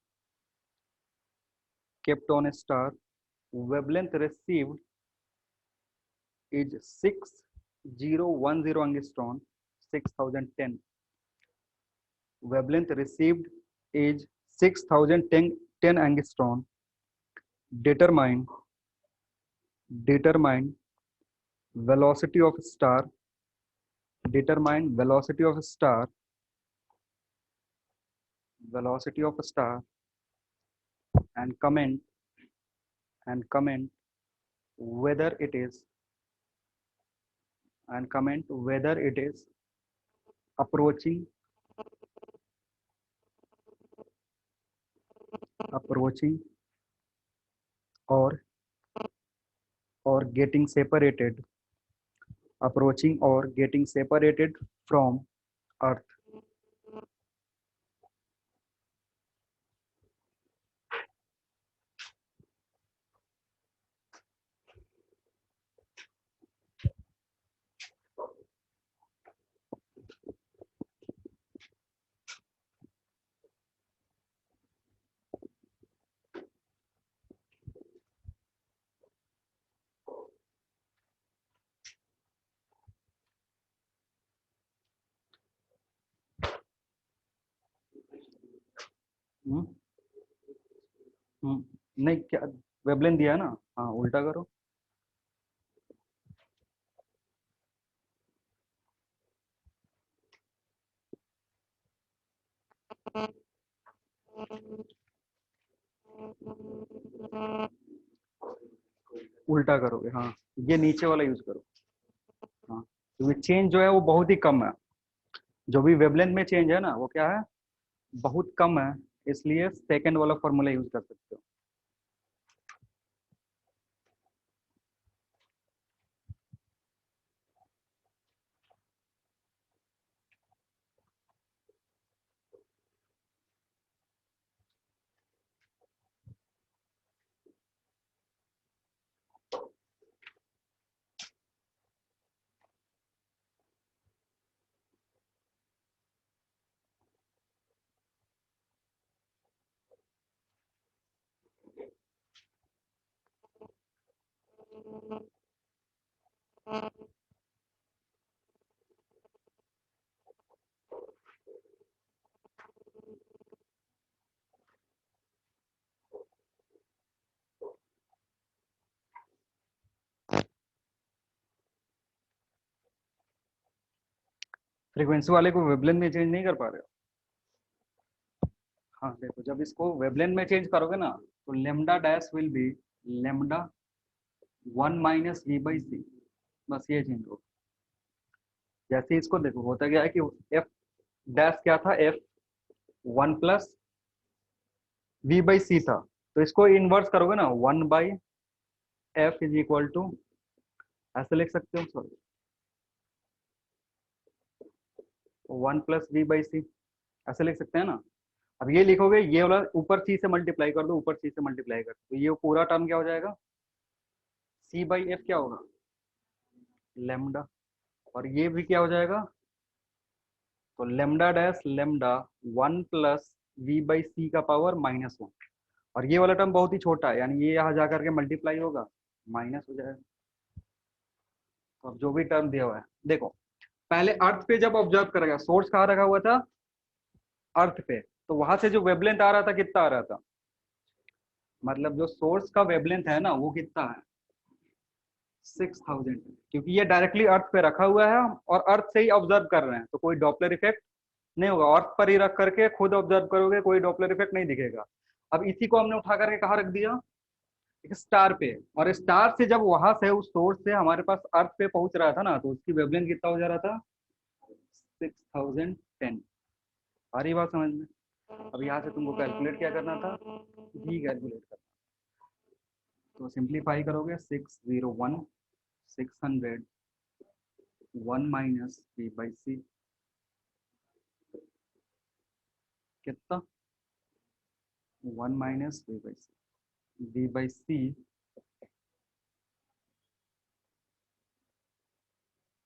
is 6010 angstrom, 6010. Wavelength received is 6010 angstrom. Determine velocity of star. And comment whether it is approaching or getting separated from earth. नहीं, क्या wavelength दिया है ना, हाँ उल्टा करो, उल्टा करोगे, हाँ ये नीचे वाला यूज करो, हाँ क्योंकि चेंज जो है वो बहुत ही कम है, जो भी वेवलेंथ में चेंज है ना वो क्या है, बहुत कम है, इसलिए सेकंड वाला फॉर्मूला यूज कर सकते हो। फ्रीक्वेंसी वाले को वेवलेंथ में चेंज नहीं कर पा रहे हो? हाँ देखो, जब इसको वेवलेंथ में चेंज करोगे ना तो lambda dash will be lambda 1 minus we by C, बस ये चेंज होगा। जैसे इसको देखो होता क्या है कि एफ डैश क्या था, F 1 plus we by c था, तो इसको इनवर्स करोगे ना 1 by F is equal to, ऐसे लिख सकते हो, sorry 1 plus we by c, ऐसे लिख सकते हैं ना। अब ये लिखोगे, ये वाला ऊपर सी से मल्टीप्लाई कर दो, ऊपर सी से मल्टीप्लाई कर दो, तो ये पूरा टर्म क्या हो जाएगा, सी बाई एफ क्या होगा, लेमडा, और ये भी क्या हो जाएगा, तो lambda dash lambda 1 plus we by C का पावर -1, और ये वाला टर्म बहुत ही छोटा है, यानी ये यहाँ जाकर के मल्टीप्लाई होगा, माइनस हो जाएगा। तो अब जो भी टर्म दिया हुआ है, देखो पहले अर्थ पे जब ऑब्जर्व करेगा, सोर्स कहाँ रखा हुआ था, अर्थ पे, तो वहां से जो वेवलेंथ आ रहा था कितना आ रहा था, मतलब जो सोर्स का वेवलेंथ है ना वो कितना है, 6000, क्योंकि ये डायरेक्टली अर्थ पे रखा हुआ है और अर्थ से ही ऑब्जर्व कर रहे हैं, तो कोई डॉपलर इफेक्ट नहीं होगा। अर्थ पर ही रख करके खुद ऑब्जर्व करोगे, कोई डॉपलर इफेक्ट नहीं दिखेगा। अब इसी को हमने उठा करके कहाँ रख दिया, एक स्टार पे, और स्टार से जब वहां से उस सोर्स से हमारे पास अर्थ पे पहुंच रहा था ना, तो उसकी वेवलेंथ कितना हो जा रहा था, 6010। आ रही बात समझ में? अब यहाँ से तुमको कैलकुलेट क्या करना था, भी कैलकुलेट करना, तो सिंप्लीफाई करोगे 601 600 1 माइनस वी बाई सी, कितना 1 minus we by c, v by c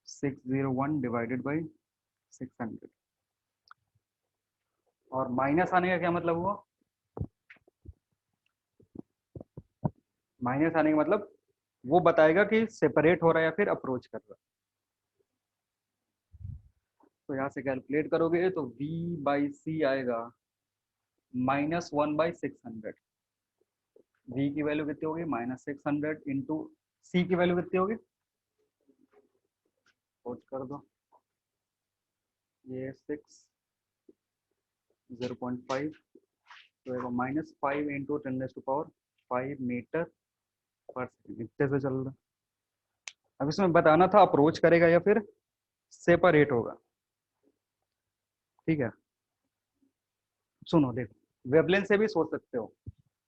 601 divided by 600, और माइनस आने का क्या मतलब हुआ, माइनस आने का मतलब वो बताएगा कि सेपरेट हो रहा है या फिर अप्रोच कर रहा है। तो यहाँ से कैलकुलेट करोगे तो v बाई सी आएगा -1 बाई 600, v की वैल्यू कितनी होगी, -600 इंटू सी की वैल्यू कितनी होगी, सोच कर दो, ये 0.5, तो -5 इंटू 10⁵ मीटर पर सेकेंड, इतने से चल रहा है। अब इसमें बताना था अप्रोच करेगा या फिर सेपरेट होगा, ठीक है। सुनो देखो, वेवलेंथ से भी सोच सकते हो,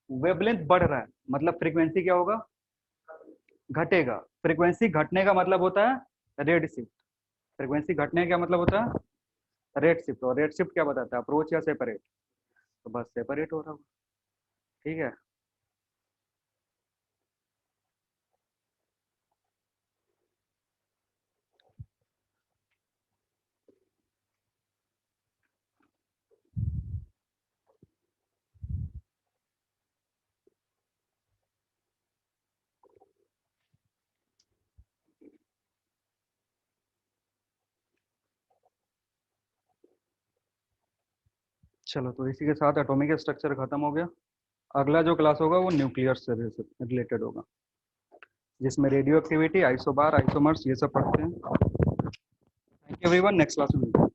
वेवलेंथ बढ़ रहा है मतलब फ्रीक्वेंसी क्या होगा, घटेगा। फ्रीक्वेंसी घटने का मतलब होता है रेड शिफ्ट, फ्रीक्वेंसी घटने का मतलब होता है रेड शिफ्ट, और रेड शिफ्ट क्या बताता है, अप्रोच या सेपरेट, तो बस सेपरेट हो रहा होगा, ठीक है। चलो, तो इसी के साथ एटॉमिक स्ट्रक्चर खत्म हो गया। अगला जो क्लास होगा वो न्यूक्लियर से रिलेटेड होगा, जिसमें रेडियो एक्टिविटी, आइसोबार, आइसोमर्स, ये सब पढ़ते हैं। Thank you everyone, next class में मिलते हैं।